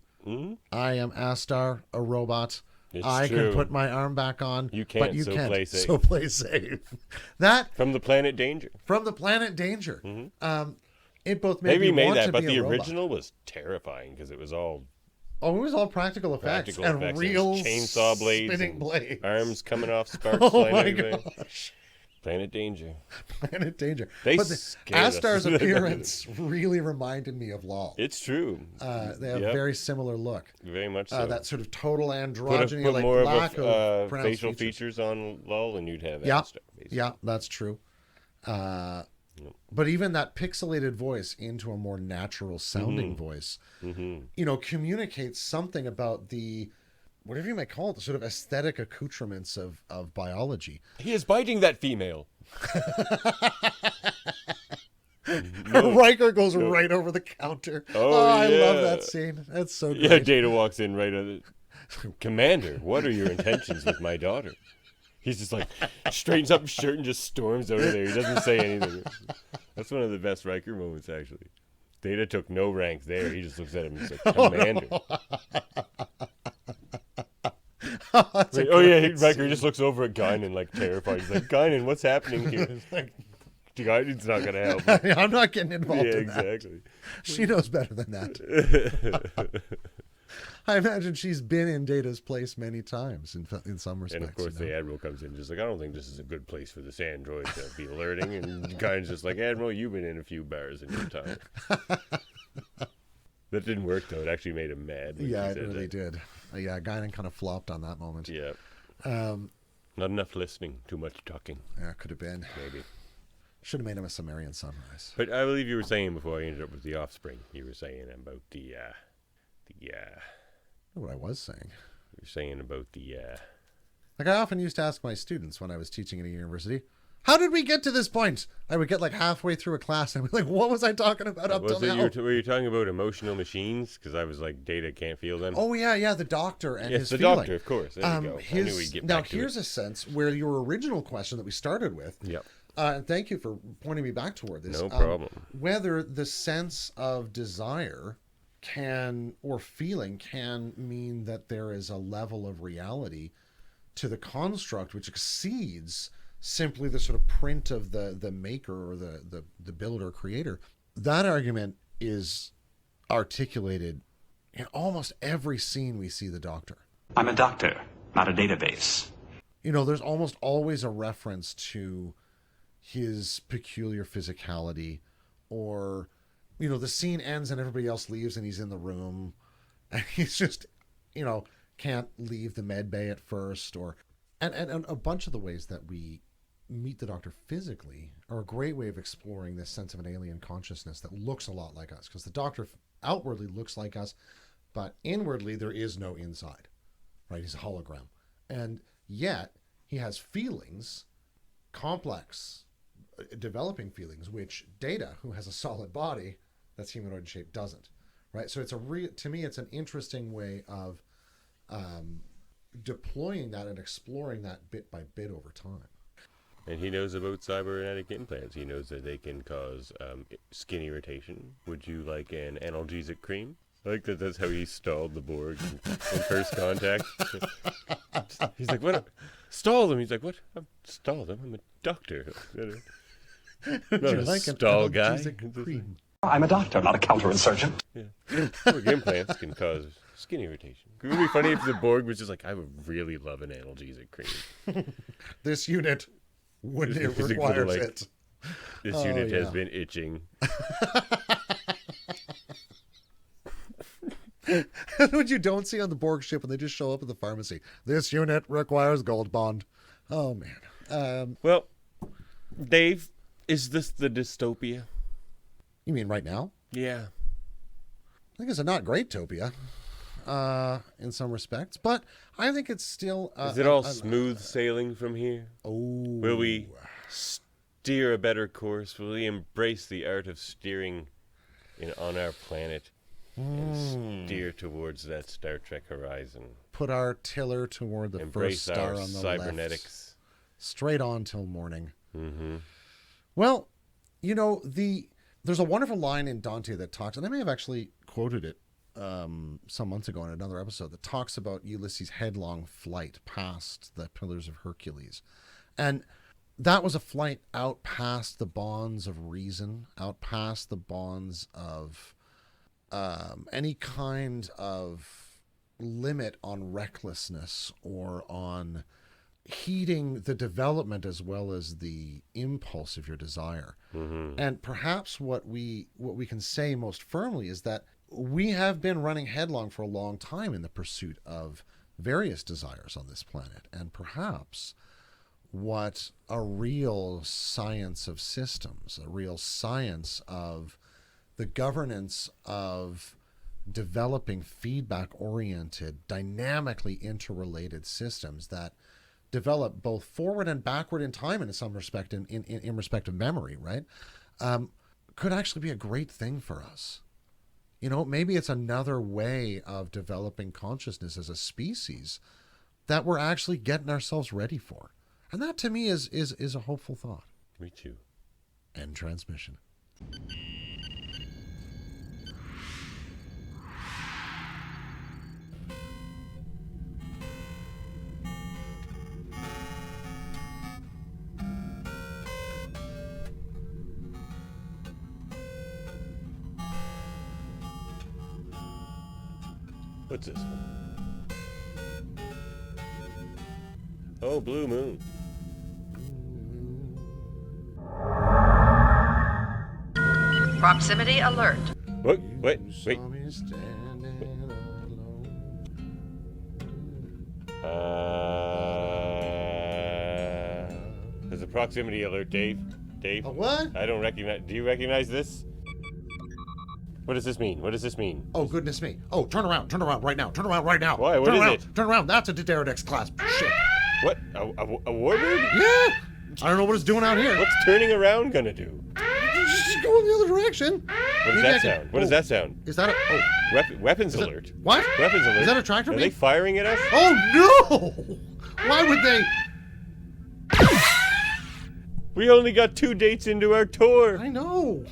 I am Astar, a robot. It's I true. can put my arm back on. You can't, but you so can't. play safe. So play safe. That From the planet Danger. from the planet Danger. It both made Maybe me he made want that, to but be the a robot. original was terrifying because it was all Oh, it was all practical effects practical and effects. real Chainsaw blades, spinning and blades. arms coming off, sparks Oh flying my everywhere. gosh. Planet Danger. Planet Danger. They But scared us. Astar's appearance really reminded me of Lol. It's true. They have a Yep. very similar look. Very much so. That sort of total put androgyny, put like more lack of of pronounced facial features. features on Lol, and you'd have Yeah, Astar, basically. yeah, that's true. But even that pixelated voice into a more natural sounding voice, communicates something about the, whatever you might call it, the sort of aesthetic accoutrements of biology. He is biting that female. Riker goes right over the counter. Oh, I love yeah. that scene. That's so great. Yeah, Data walks in right on it. Commander, what are your intentions with my daughter? He's just like, straightens up his shirt and just storms over there. He doesn't say anything. That's one of the best Riker moments, actually. Data took no rank there. He just looks at him and says, Commander. Riker just looks over at Guinan like terrified. He's like, Guinan, what's happening here? Guinan's not going to help. I'm not getting involved Yeah, in that. exactly. She knows better than that. I imagine she's been in Data's place many times in some respects. And of course, the Admiral comes in just like, I don't think this is a good place for this android to be alerting. And Guinan's just like, Admiral, you've been in a few bars in your time. That didn't work, though. It actually made him mad. When Yeah, he it said really that. did. Yeah, Guinan kind of flopped on that moment. Yeah. Not enough listening, too much talking, Yeah, could have been. maybe. Should have made him a Sumerian sunrise. But I believe you were saying before I ended up with the offspring, you were saying about What I was saying. you were saying about the, Like I often used to ask my students when I was teaching at a university, how did we get to this point? I would get like halfway through a class and I'd be like, what was I talking about up till now? were you talking about emotional machines? Because I was like, Data can't feel them. Oh yeah, the doctor and yes, his the feeling. doctor, of course. There you go. I knew we'd get Now back to here's it. a sense where your original question that we started with. Yep. And thank you for pointing me back toward this. No problem. Whether the sense of desire or feeling can mean that there is a level of reality to the construct which exceeds simply the sort of print of the maker or the builder creator. That argument is articulated in almost every scene we see the doctor. I'm a doctor, not a database. There's almost always a reference to his peculiar physicality, or the scene ends and everybody else leaves and he's in the room and he's just can't leave the med bay at first, and a bunch of the ways that we meet the doctor physically are a great way of exploring this sense of an alien consciousness that looks a lot like us, because the doctor outwardly looks like us, but inwardly there is no inside, right? He's a hologram, and yet he has feelings, complex developing feelings, which Data, who has a solid body that's humanoid in shape, doesn't, right? So it's to me it's an interesting way of deploying that and exploring that bit by bit over time. And he knows about cybernetic implants. He knows that they can cause skin irritation. Would you like an analgesic cream? I like that that's how he stalled the Borg in First Contact. He's like, what? Stall them. He's like, what? Stall them? I'm a doctor. Not Would you a like an stall guy. analgesic cream? I'm a doctor, not a counterinsurgent. Yeah. Borg implants can cause Skin irritation. It would be funny if the Borg was just like, I would really love an analgesic cream. This unit wouldn't It's like, require like, it. This unit has been itching. What you don't see on the Borg ship when they just show up at the pharmacy. This unit requires Gold Bond. Oh, man. Well, Dave, is this the dystopia? You mean right now? Yeah. I think it's a not great topia in some respects, but I think it's still... Is it all smooth sailing from here? Oh. Will we steer a better course? Will we embrace the art of steering on our planet and steer towards that Star Trek horizon? Put our tiller toward the Embrace first star our on the cybernetics. left. Straight on till morning. Mm-hmm. Well, you know, there's a wonderful line in Dante that talks, and I may have actually quoted it some months ago in another episode, that talks about Ulysses' headlong flight past the Pillars of Hercules. And that was a flight out past the bonds of reason, out past the bonds of any kind of limit on recklessness or on heeding the development as well as the impulse of your desire. Mm-hmm. And perhaps what we can say most firmly is that we have been running headlong for a long time in the pursuit of various desires on this planet. And perhaps what a real science of systems, a real science of the governance of developing feedback-oriented, dynamically interrelated systems that develop both forward and backward in time in some respect, in respect of memory, right? Could actually be a great thing for us. You know, maybe it's another way of developing consciousness as a species that we're actually getting ourselves ready for. And that to me is a hopeful thought. Me too. End transmission. What's this one? Oh, Blue Moon. Proximity alert. Wait. There's a proximity alert, Dave. Dave? A what? I don't recognize... Do you recognize this? What does this mean? What does this mean? Oh, goodness me. Oh, turn around right now. Why? What turn is around. it? Turn around. That's a Derricks class ship. What? A warbird? Yeah. I don't know what it's doing out here. What's turning around gonna do? Just go in the other direction. What does that sound? What does that sound? Is that a... Weapons alert. What? Weapons alert. Is that a tractor Are beam? they firing at us? Oh, no! Why would they... We only got 2 dates into our tour. I know.